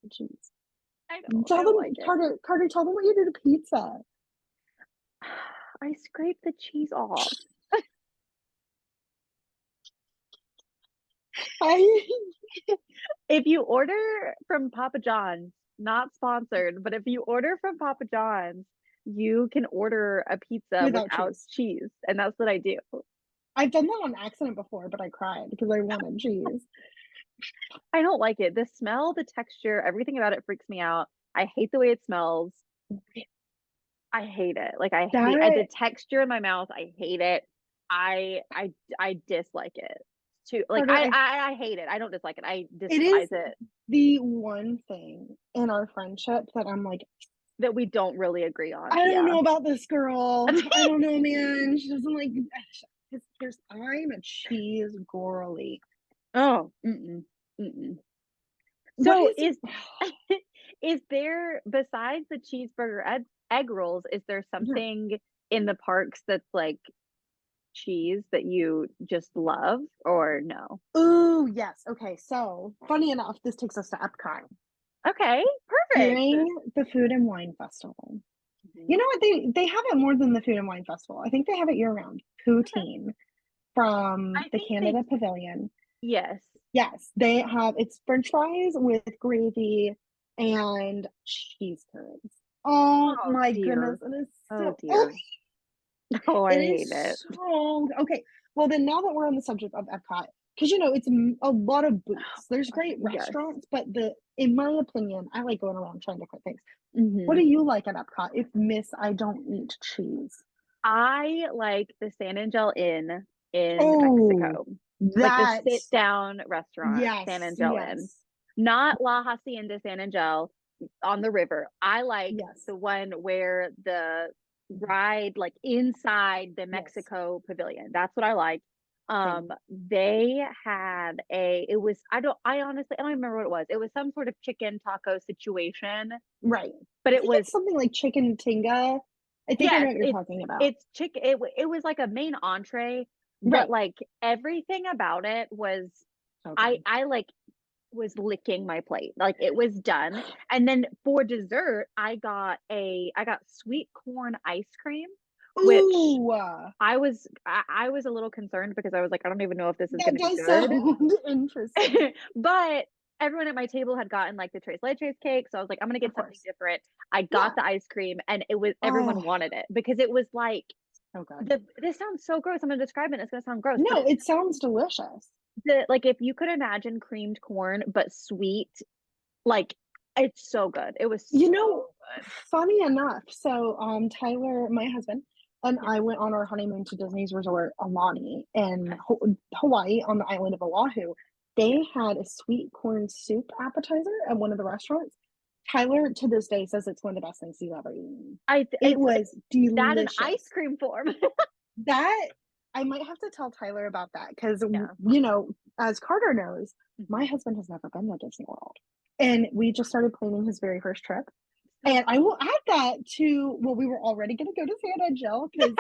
jeez. I know. I Tell don't them, like it. Carter, tell them what you do to pizza. I scrape the cheese off. I If you order from Papa John's, not sponsored, but if you order from Papa John's, you can order a pizza without without cheese. cheese. And that's what I do. I've done that on accident before, but I cried because I wanted cheese. I don't like it. The smell, the texture, everything about it freaks me out. I hate the way it smells. I hate it. Like the That texture in my mouth. I hate it. I dislike it too. Like Carter, I hate it. I don't dislike it. I it is despise it the one thing in our friendship that I'm like, that we don't really agree on. I don't Yeah. know about this girl. I don't know, man. She doesn't like. I'm a cheese girly. Oh, mm-mm, mm-mm. What So is? is there, besides the cheeseburger egg rolls, is there Yeah. something in the parks that's like cheese that you just love or no? Ooh, yes. Okay, so funny enough, this takes us to Epcot. Okay, perfect. During the Food and Wine Festival. You Mhm. know what? They have it more than the Food and Wine Festival. I think they have it year round. Okay. Poutine from I the think they, Canada Pavilion. yes. Yes, they have it's French fries with gravy and cheese curds. Oh Oh my goodness, dear. it is Oh so oh, dear. Oh, I it hate is it. so okay. Well, then now that we're on the subject of Epcot, because you know it's a lot of booths. There's great Yes. restaurants, but in my opinion, I like going around trying different things. What Hmm. do you like at Epcot? If Miss I don't eat cheese. I like the San Angel Inn in Oh, Mexico, like the that sit down restaurant, San yes, Angel Inn, yes, not La Hacienda San Angel on the river. I like yes, the one where the ride like inside the yes. Mexico pavilion. That's what I like. Same. They had it was, I honestly, I don't even remember what it was. It was some sort of chicken taco situation, Right. but I it think was, it's something like chicken tinga. I think I know yes, what you're talking about. it's chicken. It was like a main entree, but Right. like everything about it was, So I good. I like was licking my plate. Like it was done. And then for dessert, I got sweet corn ice cream, which Ooh, I was a little concerned because I was like, I don't even know if this is that gonna be does good. sound interesting. But everyone at my table had gotten like the tres leches cake, so I was like, I'm gonna Of get something course. different. I got Yeah. the ice cream, and it was everyone Oh, wanted it because it was like so good. the this sounds so gross. I'm gonna describe it. It's gonna sound gross, but No, it's it sounds delicious. the like if you could imagine creamed corn but sweet, like it's so good. It was You so know, good. funny enough, so Tyler, my husband, and Yeah. I went on our honeymoon to Disney's resort Alani in Hawaii on the island of Oahu. Yeah. They had a sweet corn soup appetizer at one of the restaurants. Tyler to this day says it's one of the best things he's ever eaten. It It's was that in ice delicious. cream form. That I might have to tell Tyler about that because Yeah. you know, as Carter knows, my Mhm. husband has never been to Disney World. And we just started planning his very first trip. So And I will add that to well, we were already going to go to San Angel because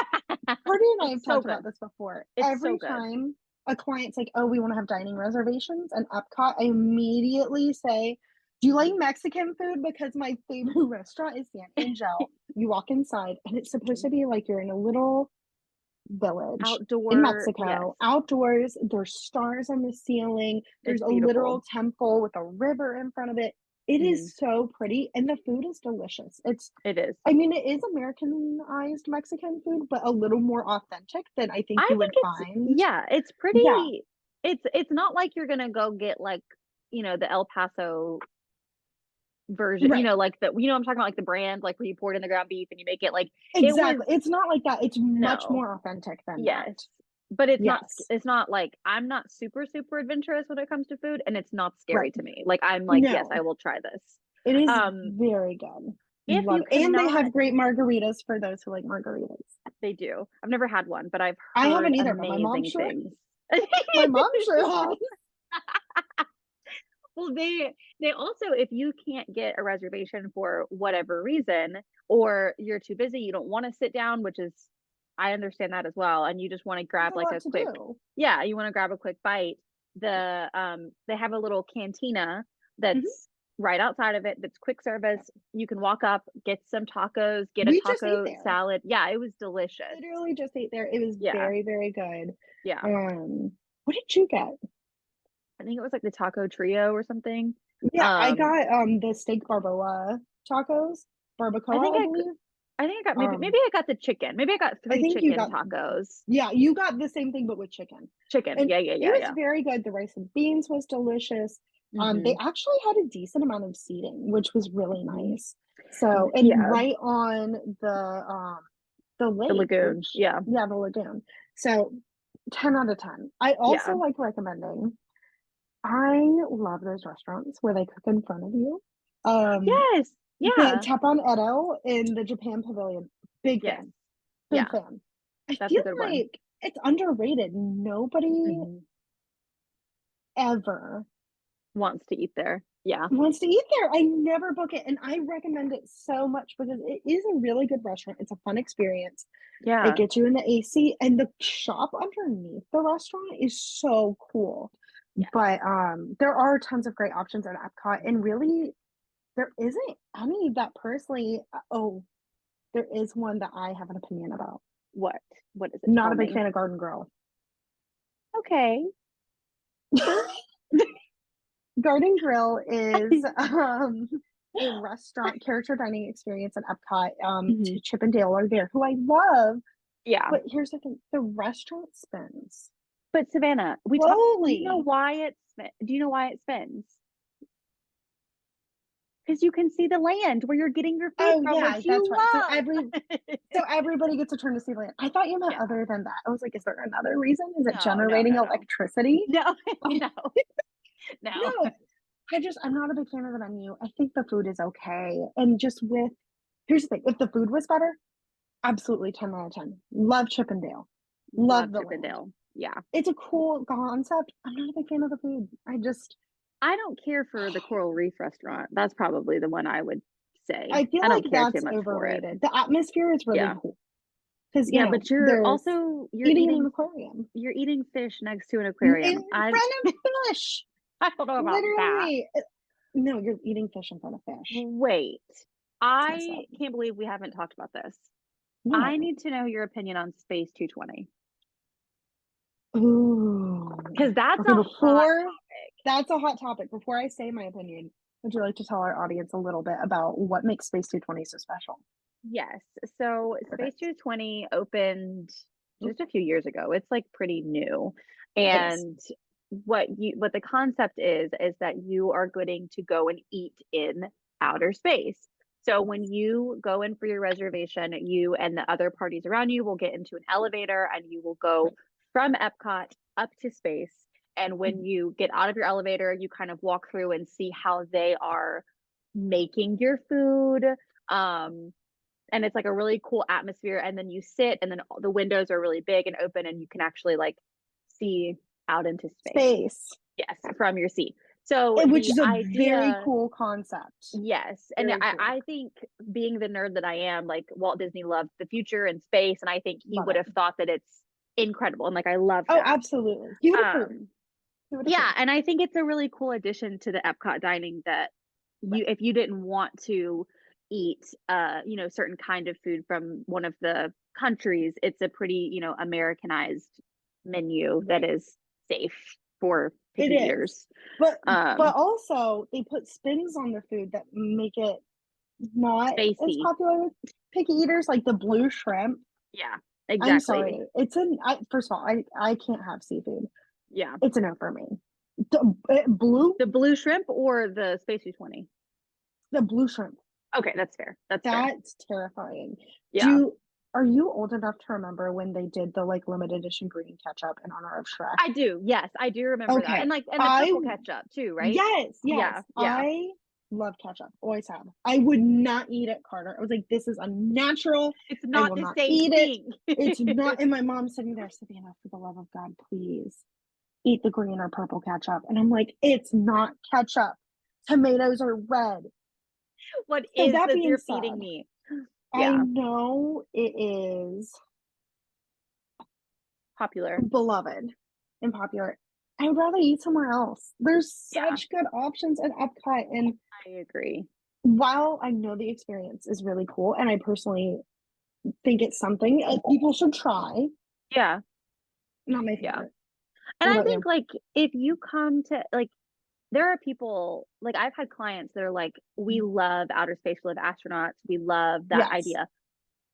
Carter and I have it's so talked about good. this before. It's so Every good. time a client's like, "Oh, we want to have dining reservations," and Epcot, I immediately say, "Do you like Mhm. Mexican food? Because my favorite restaurant is San Angel." You walk inside, and it's supposed to be like you're in a little village in Outdoor, yes. Mexico, outdoors. There's stars on the ceiling. There's It's a beautiful. literal temple with a river in front of it. It Mm, is so pretty, and the food is delicious. it is. I mean, it is Americanized Mexican food, but a little more authentic than I think I you think would it's, find. yeah, it's Yeah, pretty, it's not like you're gonna go get like, the El Paso version, right. like I'm talking about, like the brand, like where you pour it in the ground beef and you make it like it was, Exactly. It's not like that. It's much no. more authentic than that. Yes. But Yes. it's not like I'm not super adventurous when it comes to food, and it's not scary Right. to me. Like I'm like, yes, I No, will try this. it is Um, very good. if Love you it. And they cannot, have great margaritas for those who like margaritas. they do. I've never had one, but I've I heard haven't either, but my mom amazing sure things. my mom sure has. Well, they also, if you can't get a reservation for whatever reason, or you're too busy, you don't want to sit down, which is, I understand that as well, and you just want to There's grab a like lot a to quick, do. yeah, you want to grab a quick bite. They have a little cantina Mhm. that's right outside of it, that's quick Yeah. service. You can walk up, get some tacos, get a We just ate taco there. salad. Yeah, it was delicious. Literally just ate there. It was Yeah, very, very good. yeah. What did you get? I think it was like the taco trio or something. Yeah, I Um, got the steak barbacoa tacos. I think Barbacoa, I believe. I think I got Um, maybe I got the chicken. Maybe I got I three think you chicken got tacos. yeah, you got the same thing but with chicken. Chicken. And Yeah, yeah, it yeah, was yeah. very good. The rice and beans was delicious. They Hmm. actually had a decent amount of seating, which was really Hmm. nice. So, and Yeah, right on the the lake, lagoon. which Yeah. yeah, the lagoon. So 10 out of 10. I Yeah. also like recommending, I love those restaurants where they cook in front of you. Um, Yes. the Yeah. Teppan Edo in the Japan Pavilion, big Yes. fan, big Yeah. fan. I That's a feel good one. like it's underrated. Nobody Mhm. ever Wants to eat there. Yeah. wants to eat there. I never book it, and I recommend it so much because it is a really good restaurant. It's a fun experience. It Yeah. gets you in the AC, and the shop underneath the restaurant is so cool. Yes. But there are tons of great options at Epcot, and really there isn't any that personally. Oh, there is one that I have an opinion about. What? What is it? Not Tell a big me. fan of Garden Grill. Okay. Garden Grill is a restaurant character dining experience at Epcot. Mhm. Chip and Dale are there, who I love. Yeah. But here's the thing: the restaurant spins But Savannah, we talked. Do you know slowly. why do you know why it spins? Because you can see the land where you're getting your food Oh from, yeah, which that's you right. love. So everybody gets a turn to see land. I thought you meant Yeah. other than that. I was like, is there another reason? Is it No, no, generating no, no. electricity? No, Like, no, no. no, I'm not a big fan of the menu. I think the food is okay. And just with here's the thing, if the food was better, absolutely 10 out of 10. Love Chippendale. Love Love the land. Chippendale. Yeah. It's a cool concept. I'm not a big fan of the food. I don't care for the Coral Reef restaurant. That's probably the one I would say. I feel I like don't care too that's much for it. overrated. The atmosphere is really Yeah. cool because, Yeah, but you're there's also eating in an aquarium you're eating fish next to an in aquarium. front of fish. I don't know about that. Literally. No, you're eating fish in front of fish. Wait. It's messed I up. can't believe we haven't talked about this. What? I need to know your opinion on Space 220 Ooh. because that's Okay, a hot before topic. that's a hot topic. Before I say my opinion, would you like to tell our audience a little bit about what makes Space 220 so special? Yes. So Space Perfect. 220 opened Oop, just a few years ago. It's like pretty new. it is. And what the concept is that you are going to go and eat in outer space. So when you go in for your reservation, you and the other parties around you will get into an elevator and you will go Right. from Epcot up to space. And when Mhm. you get out of your elevator, you kind of walk through and see how they are making your food. Um, and it's like a really cool atmosphere, and then you sit and then the windows are really big and open and you can actually like see out into space, Space, yes, from your seat. So which the is a very idea, cool concept. yes, and Very cool. I think being the nerd that I am, like Walt Disney loved the future and space, and I think he Love would have it. thought that it's incredible, and like I love Oh, that. absolutely. He would approve. um He would yeah, approve. and I think it's a really cool addition to the Epcot dining that Right. if you didn't want to eat certain kind of food from one of the countries, it's a pretty, Americanized menu that Right. is safe for It picky is. eaters. But Um also they put spins on the food that make it not as spacey. popular with picky eaters, like the blue shrimp. Yeah, I'm exactly. sorry. First of all, I can't have seafood. Yeah. It's a no for me. Blue, The blue shrimp or the space 220? the blue shrimp. Okay, that's fair. That's fair. That's terrifying. Yeah. Do Are you old enough to remember when they did the like limited edition green ketchup in honor of Shrek? I do. Yes, I do remember that. And Okay. like and the I purple ketchup too, right? Yes, Yeah, yes. yeah. I love ketchup. Always have. I would not eat it, Carter. I was like, this is unnatural. It's I not will the not same eat it. thing. It's not. And my mom's sitting there, Savannah, for the love of God, please eat the green or purple ketchup. And I'm like, it's not ketchup. Tomatoes are red. What So is that this being you're feeding said, me? I Yeah, know it is popular. beloved and popular. I would rather eat somewhere else. There's Yeah, such good options at Epcot. And I agree. while I know the experience is really cool, and I personally think it's something people should try, Yeah, not my yeah. favorite. And What I about think you? like if you come to like there are people like I've had clients that are like, we love outer space, we love astronauts, we love that Yes. idea.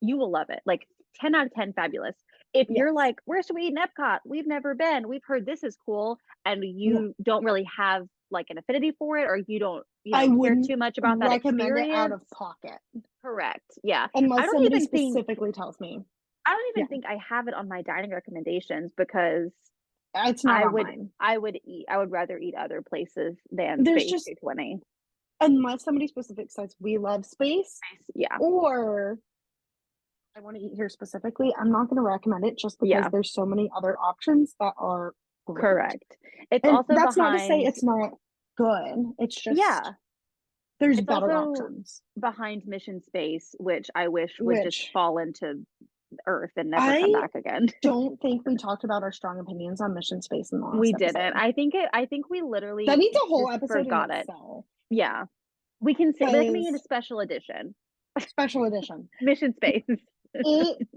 You will love it. Like 10 out of 10 fabulous. If you're Yes. like, where should we eat in Epcot? We've never been. We've heard this is cool. And Yeah. you don't really have like an affinity for it, or you don't, I care wouldn't too much about that recommend it out experience. of pocket Correct. Yeah. I unless don't somebody even think specifically tells me. I don't Yeah, even think I have it on my dining recommendations because it's not on mine. I would rather eat other places than There's Space just, 220. unless somebody specific says we love space, Yeah. or I want to eat here specifically, I'm not going to recommend it just because Yeah. there's so many other options that are great. Correct. It's And also that's not to say behind, it's not good. It's just yeah, there's it's better also options. behind Mission Space, which I wish would just Which fall into Earth and never come I back again. don't think we talked about our strong opinions on Mission Space in the We last didn't. episode. I think we That literally needs a whole just episode in forgot it. itself. Yeah. We can say that can be in a Because special edition. special edition. Mission Space. It,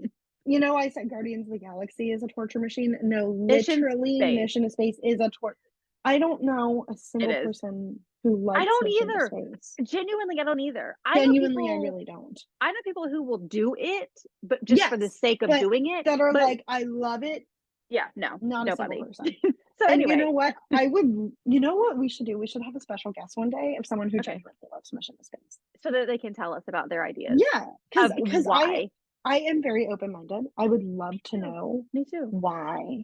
I said Guardians of the Galaxy is a torture machine. No, Mission literally, Space. Mission to Space is a torture. I don't know a It single is. person who I likes don't Mission to either. Space. Genuinely, I don't either. Genuinely, I really don't. I know people who will do it, but just for the Yes, sake of but doing it. that are But like, I love it. yeah, no, Not a single nobody. person. So And you anyway, know what? You know what we should do? We should have a special guest one day of someone who okay. genuinely loves Mission to Space. So that they can tell us about their ideas Yeah, of because why. I am very open minded. I would love Me to too. know Me too. why.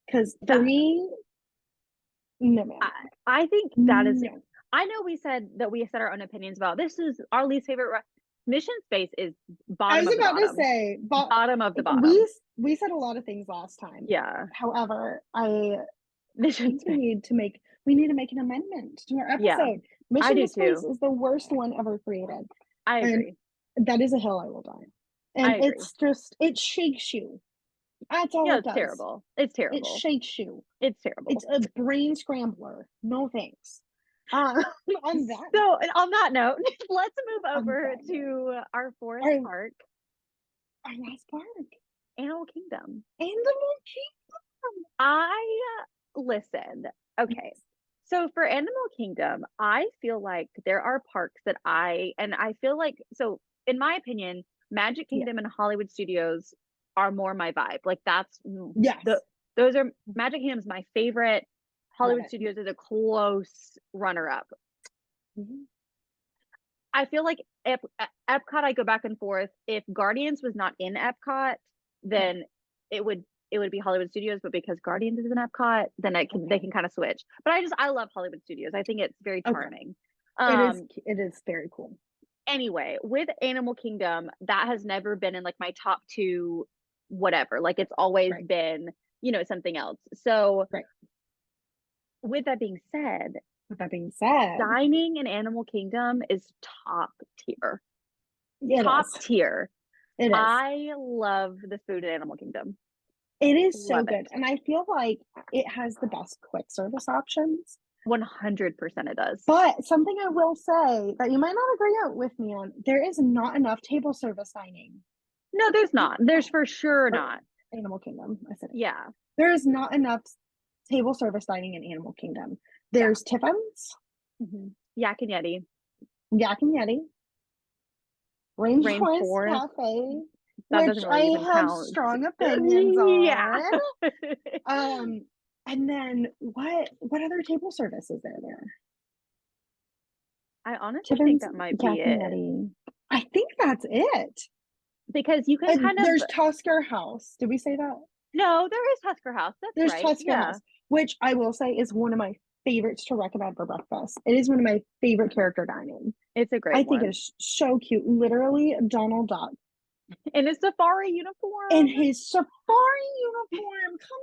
Because for That me, no, ma'am. I think that is. No. I know we said our own opinions about this is our least favorite. Mission Space is I bottom was of the about to bottom. say, but Bottom of the bottom. we said a lot of things last time. Yeah. However, I Mission think Space. we need to make an amendment to our Yeah. episode. I Mission do to Space too. is the worst one ever created. I And agree. that is a hill I will die. I And agree. it's just, it shakes you. That's all Yeah, it it's does. terrible. It's It terrible. shakes you. It's terrible. It's a brain scrambler. No thanks. On that So, on that note, let's move on over that to our fourth our, park, our last park. Animal Kingdom. Animal Kingdom. I listened. Okay. So for Animal Kingdom, I feel like there are parks that I feel like, so in my opinion, Magic Yeah. Kingdom and Hollywood Studios are more my vibe. Like that's Yes. those are Magic Kingdom's my favorite. Hollywood it. Studios is a close runner-up. Mhm. I feel like Epcot, I go back and forth. If Guardians was not in Epcot, then it would be Hollywood Studios. But because Guardians is in Epcot, then they can kind of switch. But I love Hollywood Studios. I think it's very charming. It is very cool. Anyway, with Animal Kingdom, that has never been in like my top two, whatever. Like it's always been, something else. So with that being said, dining in Animal Kingdom is top tier. Top tier. It is. I love the food in Animal Kingdom. It is so good. And I feel like it has the best quick service options. 100% it does. But something I will say that you might not agree with me on, there is not enough table service dining. No, there's not. There's for sure not. Animal Kingdom, I said it. Yeah. There is not enough table service dining in Animal Kingdom. There's Tiffin's. Yak and Yeti. Rainforest Cafe. That which doesn't really even I have count. strong opinions on. Yeah. And then what other table service is there? I honestly think that might be it. I think that's it. Because you can there's Tusker House. Did we say that? No, there is Tusker House. That's right. Tusker House, which I will say is one of my favorites to recommend for breakfast. It is one of my favorite character dining. It's a great one. I think it's so cute. Literally Donald Duck. In his safari uniform. Come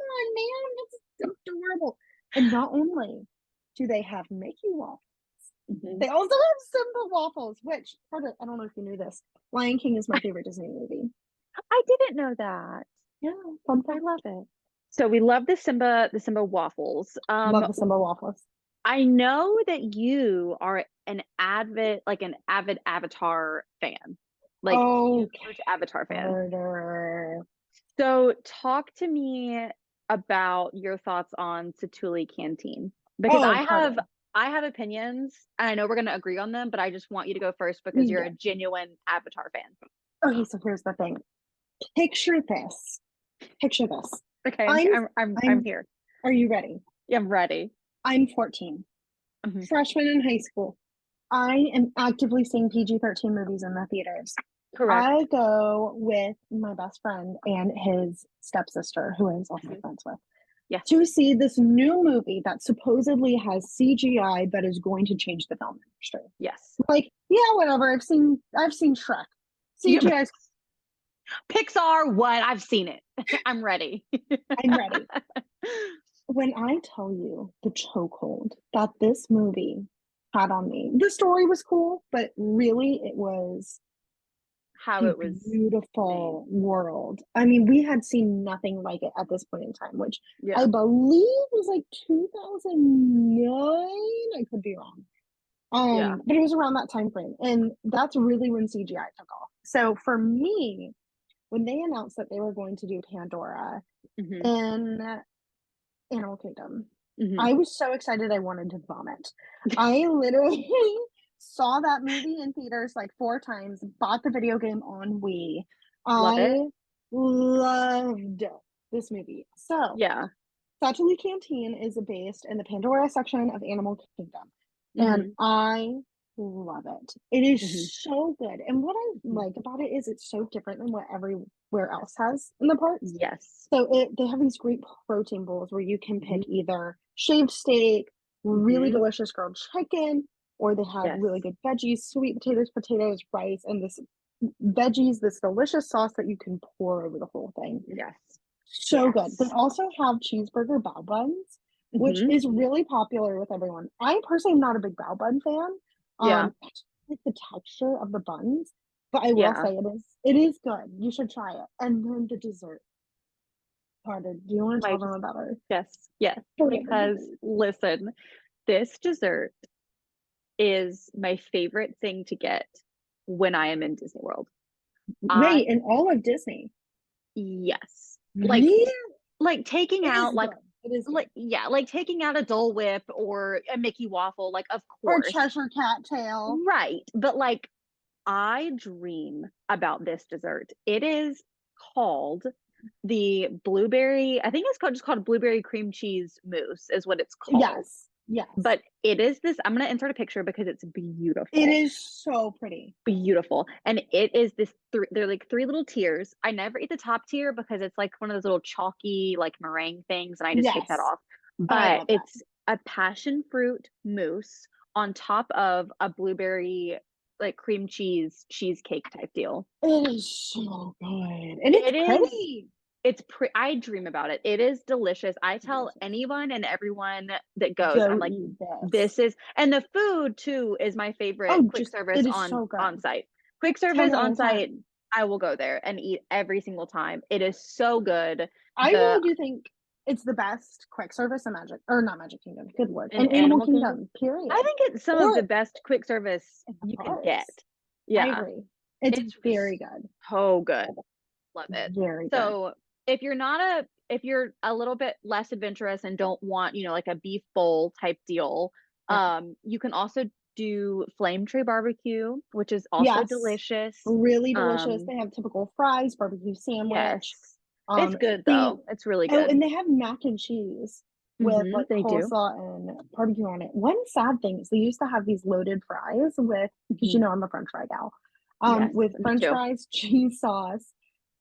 on, man. That's adorable. And not only do they have Mickey waffles, they also have Simba waffles, which, I don't know if you knew this, Lion King is my favorite Disney movie. I didn't know that. Yeah, I love it. So we love the Simba waffles. Love the Simba waffles. I know that you are an avid Avatar fan. Like huge Avatar fan. So talk to me about your thoughts on Satuli Canteen. Because I have opinions and I know we're gonna agree on them, but I just want you to go first because you're a genuine Avatar fan. Okay, so here's the thing. Picture this. Okay, I'm here. Are you ready? Yeah, I'm ready. I'm 14. Freshman in high school. I am actively seeing PG-13 movies in the theaters. Correct. I go with my best friend and his stepsister, who I was also Mhm. friends with, Yes. to see this new movie that supposedly has CGI that is going to change the film industry. Yes. Like, yeah, whatever. I've seen Shrek. Yeah. CGI is Pixar, what? I've seen it. I'm ready. I'm ready. When I tell you the chokehold that this movie had on me, the story was cool, but really it was How a it was made. beautiful world. I mean, we had seen nothing like it at this point in time, which I Yeah. believe was like 2009. I could be wrong. Yeah. But it was around that time frame, and that's really when CGI took off. So for me, when they announced that they were going to do Pandora Hmm. in Animal Kingdom, Hmm. I was so excited I wanted to vomit. I literally saw that movie in theaters like 4 times, bought the video game on Wii. Love it. I loved this movie. So, Yeah. Satuli Canteen is based in the Pandora section of Animal Kingdom, and Hmm. I love it. It is Hmm. so good. And what I Hmm. like about it is it's so different than what everywhere else has in the parks. Yes. So they have these great protein bowls where you can pick Hmm. either shaved steak, really Hmm. delicious grilled chicken, or they have Yes. really good veggies, sweet potatoes, rice, and this veggies, this delicious sauce that you can pour over the whole thing. Yes. So good. They Yes. also have cheeseburger bao buns, which Hmm. is really popular with everyone. I personally am not a big bao bun fan. Yeah. I just like the texture of the buns, but I will Yeah. say it is good. You should try it. And then the dessert. Carter, do you want to My tell them about our yes. Yes. forever Because dessert? listen, this dessert is my favorite thing to get when I am in Disney World. Wait, I in all of Disney. yes. Really? Like taking It is out like good. It is good. like yeah, like taking out a Dole Whip or a Mickey waffle, like of Or course. Cheshire Cat tail. Right. But like I dream about this dessert. It is called the blueberry, I think it's called just called blueberry cream cheese mousse is what it's called. Yes. Yes. But it is this, I'm going to insert a picture because it's It beautiful. is so pretty. Beautiful. And it is this three, they're like three little tiers. I never eat the top tier because it's like one of those little chalky like meringue things and I just take that Yes. off. I But love that. it's a passion fruit mousse on top of a blueberry like cream cheese cheesecake type deal. It is so good. And it's It is pretty. I dream about it. It is delicious. I tell Delicious. anyone and everyone that goes, I'm Go like, eat this. this is, and the food too is my favorite Oh, quick just service it is so on good. site. Quick 10 service out on of site, 10. I will go there and eat every single time. It is so good. I The really do think it's the best quick service in Magic, or not Magic Kingdom, good word, in and Animal Animal Kingdom, Kingdom, I period. think it's some of the Or best quick service in the you can get. parks. I Yeah, agree. It's it's very good. so good. Love it. Very good. So if you're a little bit less adventurous and don't want, like a beef bowl type deal, Yeah. you can also do flame tree barbecue, which is also Yes. delicious. Really delicious. Um, They have typical fries, barbecue yes. sandwich. It's good The though. It's really Oh, good. and they have mac and cheese with like They do. coleslaw and barbecue on it. One sad thing is they used to have these loaded fries with, because Hmm. I'm a French fry gal, Yes, with me French too. fries, cheese sauce,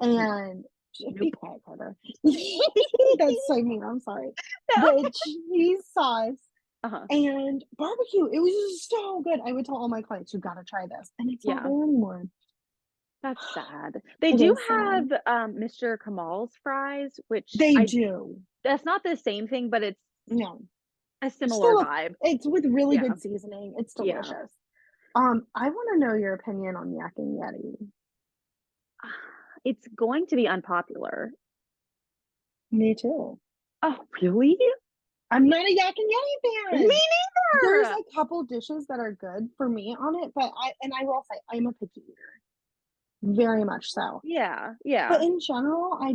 No, and be nope. quiet, Carter. That's so mean. I'm sorry. The cheese sauce Uh-huh. and barbecue. It was just so good. I would tell all my clients, you gotta try this, and it's not Yeah, there anymore. that's sad. They It do is have sad. Mr. Kamal's fries, which They I do. that's not the same thing, but it's No, a similar still, vibe. it's with really Yeah. good seasoning. It's Yeah. delicious. I want to know your opinion on Yak and Yeti. It's going to be unpopular. Me too. Oh, really? I'm not a Yak and Me Yeti fan. There's neither. a couple dishes that are good for me on it, but I will say I'm a picky eater, very much so. Yeah, But yeah. in general, I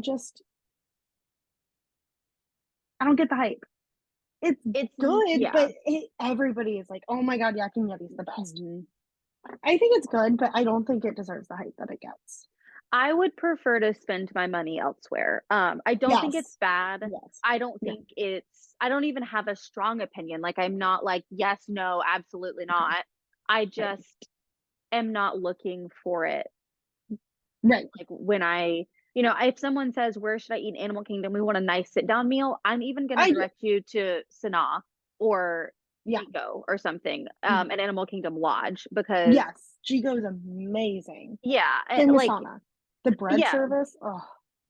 don't get the hype. It's good, Yeah. but everybody is like, "Oh my God, Yak and Yeti's the best." Mhm. I think it's good, but I don't think it deserves the hype that it gets. I would prefer to spend my money elsewhere. I don't think it's Yes, bad. yes, I don't no, think I don't even have a strong opinion. Like I'm not like, yes, no, absolutely not. I right. just am not looking for it Right. Like when if someone says, where should I eat in Animal Kingdom? We want a nice sit down meal. I'm even going to I direct you to Sanaa or yeah. Chico or something, Mhm. an Animal Kingdom lodge because Yes, Jigo is amazing. yeah, Same with like Sana. The bread yeah. service, oh,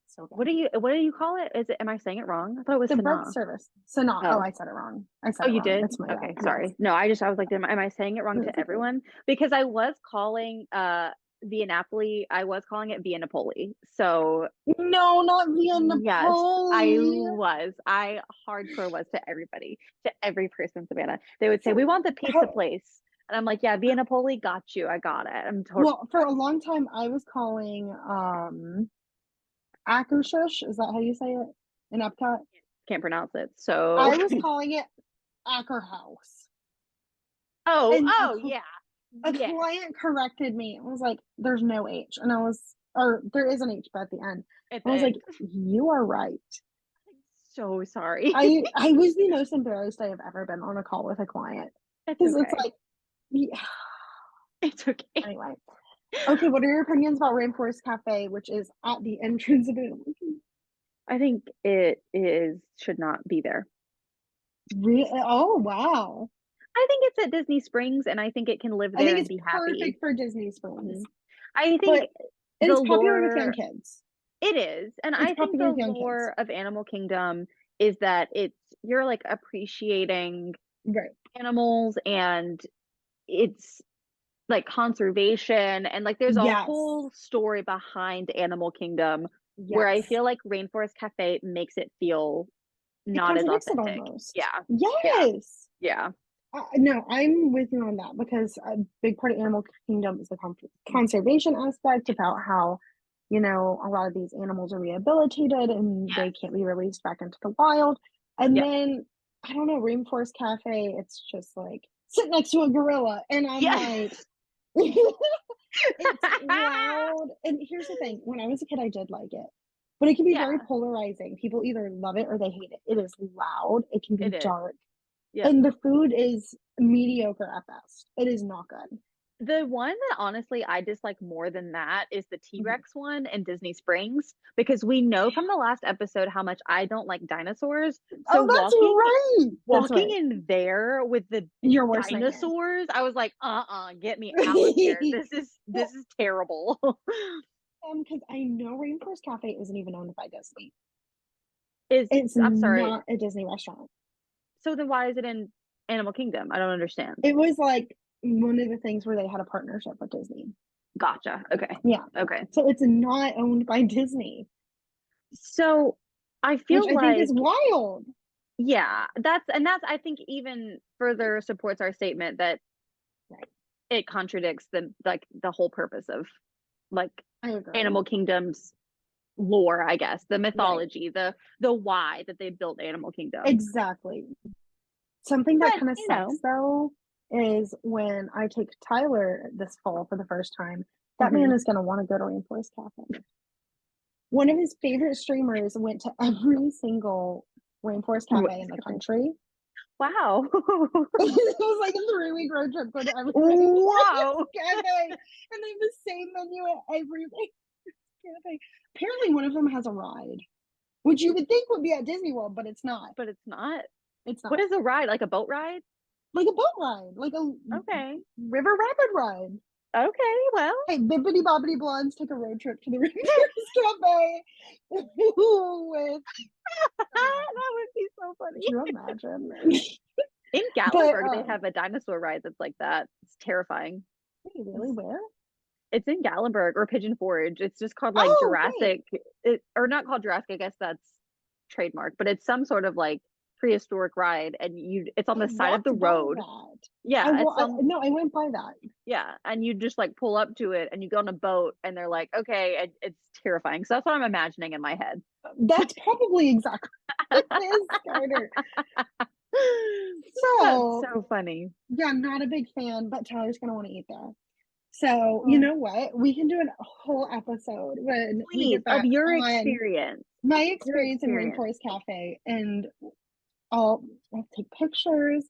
so good. What do you call it? Am I saying it wrong? I thought it was The bread Sanaa. service. Sana. Oh, Oh. I said it wrong. I said Oh, it you wrong. did? It's my bad. Okay, Yes. sorry. No, I was like, am I saying it wrong It's to okay. everyone? Because I was calling Via Napoli, I was calling it Via Napoli. So No, not Via yes, Napoli. I hardcore was to everybody, to every person, Savannah. They would say, For we want the pizza how, place. And I'm like, yeah, Via Napoli, got you. I got it. I'm totally well, for a long time I was calling Akershus. Is that how you say it in Epcot? can't pronounce it. So, I was calling it Acker House. oh, And oh, yeah. a Yes, client corrected me. It was like, there's no H. And I was, or there is an H, but at the end. at I the was like, end. you are right. So sorry. I was the most embarrassed I have ever been on a call with a client. It's Because it's okay. like, yeah. It's okay. Anyway. Okay, what are your opinions about Rainforest Cafe, which is at the entrance of it? I think it is should not be there. Oh, wow. I think it's at Disney Springs and I think it can live I there think and it's be happy. perfect for Disney Springs, Mhm. I think but the it's popular with young lore kids. it is, and It's I think popular the with young kids. lore of Animal Kingdom is that you're like appreciating Right. animals and it's like conservation and like there's a Yes. whole story behind Animal Kingdom where I Yes. feel like Rainforest Cafe makes it feel It not as contradicts it authentic. almost. Yeah. Yeah. Yes. Yeah. No, I'm with you on that because a big part of Animal Kingdom is the conservation aspect about how, a lot of these animals are rehabilitated and they Yes. can't be released back into the wild. And Yep. then, I don't know, Rainforest Cafe, it's just like sit next to a gorilla. And I'm like, Yes. it's loud. And here's the thing, when I was a kid, I did like it, but it can be very Yeah, polarizing. People either love it or they hate it. It is loud, it can be it is. dark, Yep. and the food is mediocre at best. It is not good. The one that honestly I dislike more than that is the Mhm. T-Rex one in Disney Springs because we know from the last episode how much I don't like dinosaurs. So Oh, that's right. That's walking right. in there with the Your worst nightmare. dinosaurs, I was like, get me out of here. This Well, is terrible. because I know Rainforest Cafe isn't even owned by Disney. Is It's I'm sorry. not a Disney restaurant. So then why is it in Animal Kingdom? I don't understand. It was like one of the things where they had a partnership with Disney. Gotcha. Okay. Yeah. Okay. So it's not owned by Disney, So I which feel I think like is wild. yeah, that's I think even further supports our statement that Right. it contradicts the whole purpose of like I agree. Animal Kingdom's lore, I guess, the Right. mythology, the why that they built Animal Kingdom. Exactly. Something that But, kind of sucks though is when I take Tyler this fall for the first time, that man mhm. is going to want to go to Rainforest Cafe. One of his favorite streamers went to every single Rainforest Cafe in the country. Wow. It was like a 3-week road trip going to every Rainforest Wow. Cafe, and they have the same menu at every Rainforest Cafe. Apparently, one of them has a ride, which you would think would be at Disney World, but it's not. But it's not. It's What not. is a ride? Like a boat ride? Like a boat ride, like a Okay. river rapid ride. Okay, well. Hey, Bibbidi Bobbidi Blondes take a road trip to the Rainforest Cafe with That would be so could funny. you imagine? In But Gatlinburg, they have a dinosaur ride that's like that. It's terrifying. wait, really, where? It's in Gatlinburg or Pigeon Forge. It's just called like Oh, wait. Jurassic, or not called Jurassic. I guess that's trademark, but it's some sort of like prehistoric ride, and it's on I the side of walked the by road. that. Yeah, it's on. No, I went by that. Yeah, and you just like pull up to it, and you go on a boat, and they're like, okay, and it's terrifying. So that's what I'm imagining in my head. That's probably exactly what it is, Carter. That's So so funny. yeah, I'm not a big fan, but Tyler's gonna want to eat there. So you Oh, know what? We can do a whole episode when we please, get of back your on experience, my your experience in experience. Rainforest Cafe, and I'll take pictures.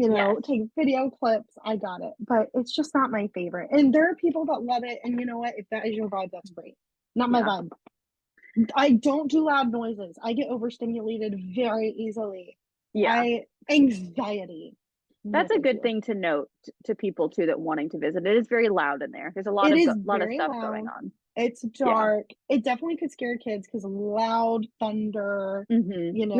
Yes. take video clips. I got it. But it's just not my favorite. And there are people that love it. And you know what? If that is your vibe, that's great. Not my Yeah. vibe. I don't do loud noises. I get overstimulated very easily. Yeah. Anxiety. No, That's a thank good you. thing to note to people too that wanting to visit. It is very loud in there. There's a It is lot of very stuff going loud. on. It's Yeah. dark. It definitely could scare kids because loud thunder, You're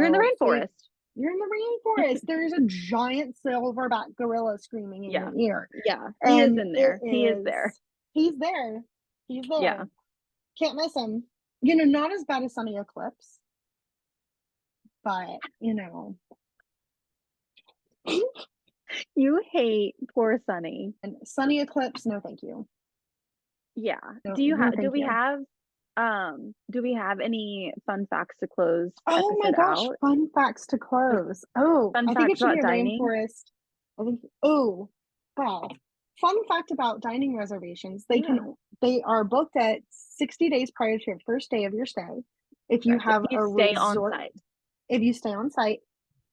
in the fake. rainforest. You're in the rainforest. There's a giant silverback gorilla screaming in Yeah. your ear. Yeah. He is And in there. He is there. he's there. He's Yeah. there. Can't miss him. Not as bad as Sunny Eclipse, but You hate poor Sunny. and Sunny Eclipse, no thank you. Yeah. No, no thank you. Do we have any fun facts to close Oh my episode gosh, out? fun facts to Like close. Oh, fun I think it facts should be about a dining? rainforest. I think, oh, wow. Fun fact about dining reservations, Yeah. they are booked at 60 days prior to your first day of your stay. If you Correct. If have you a stay on resort, site. if you stay on site,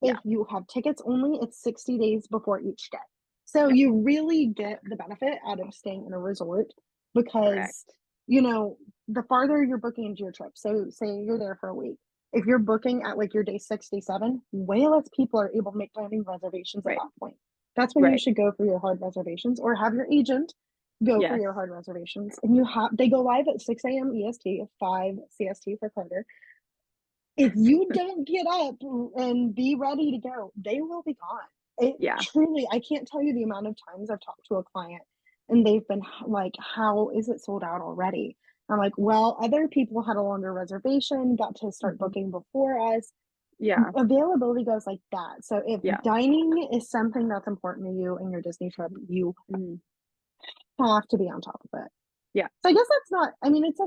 Yeah. if you have tickets only, it's 60 days before each day. So Yep. you really get the benefit out of staying in a resort because, Correct. the farther you're booking into your trip, so say you're there for a week, if you're booking at like your day 67, way less people are able to make dining reservations at Right. that point. That's when you Right. should go for your hard reservations or have your agent go for Yes. your hard reservations. And they go live at 6 a.m. EST, 5 CST for Carter. If you don't get up and be ready to go, they will be gone. It Yeah. truly, I can't tell you the amount of times I've talked to a client and they've been like, how is it sold out already? I'm like, well, other people had a longer reservation, got to start hmm booking before us. Yeah. Availability goes like that. So if Yeah. dining is something that's important to you in your Disney trip, you hmm have to be on top of it. Yeah. So I guess that's not, I mean, it's a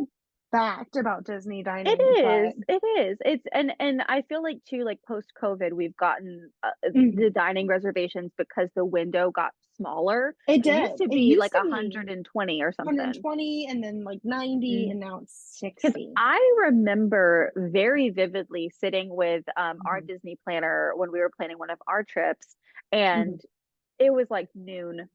fact about Disney It dining, but is. It is. It's and I feel like too, like post COVID, we've gotten the mhm. dining reservations because the window got smaller. It It used did. to It be used like to be 120 or something. 120 and then like 90 and now it's Because 60. I remember very vividly sitting with our Mm-hmm. Disney planner when we were planning one of our trips, Mm-hmm. and it was like noon,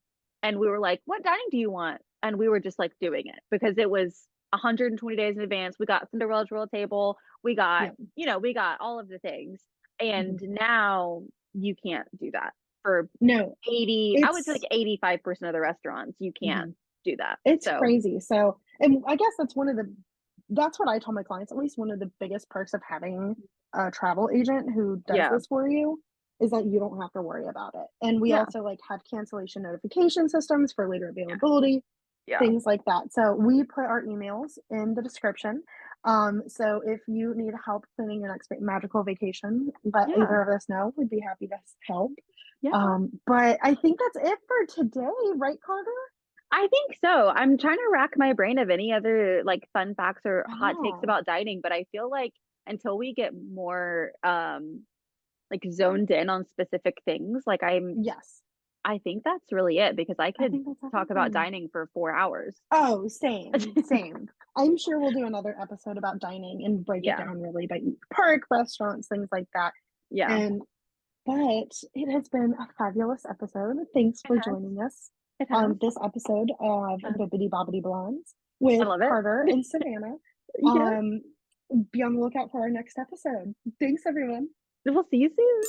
and we were like, "What dining do you want?" And we were just like doing it because it was 120 days in advance. We got Cinderella's royal table. Yeah. We got all of the things, Mm-hmm. and now you can't do that for No, 80. I would say it's like 85% of the restaurants. You can't mhm. do that. It's So crazy. So, and I guess that's what I tell my clients, at least one of the biggest perks of having a travel agent who does yeah, this for you is that you don't have to worry about it. And we yeah, also like have cancellation notification systems for later yeah, availability, yeah, things like that. So we put our emails in the description. So if you need help planning your next magical vacation, let yeah, either of us know. We'd be happy to help. yeah. But I think that's it for today, right, Carter? I think so. I'm trying to rack my brain of any other like fun facts or hot takes Yeah. about dining, but I feel like until we get more like zoned in on specific things, Yes. I think that's really it because I I could think that's talk about everything. dining for 4 hours. Oh, same, same. I'm sure we'll do another episode about dining and break it Yeah. down really by each park, restaurants, things like that. Yeah. And but it has been a fabulous episode. Thanks It for has. joining us It has. on this episode of Uh, Bibbidi Bobbidi Blondes I with love Carter it. and Savannah. Yeah. Um, be on the lookout for our next episode. Thanks, everyone. We'll see you soon.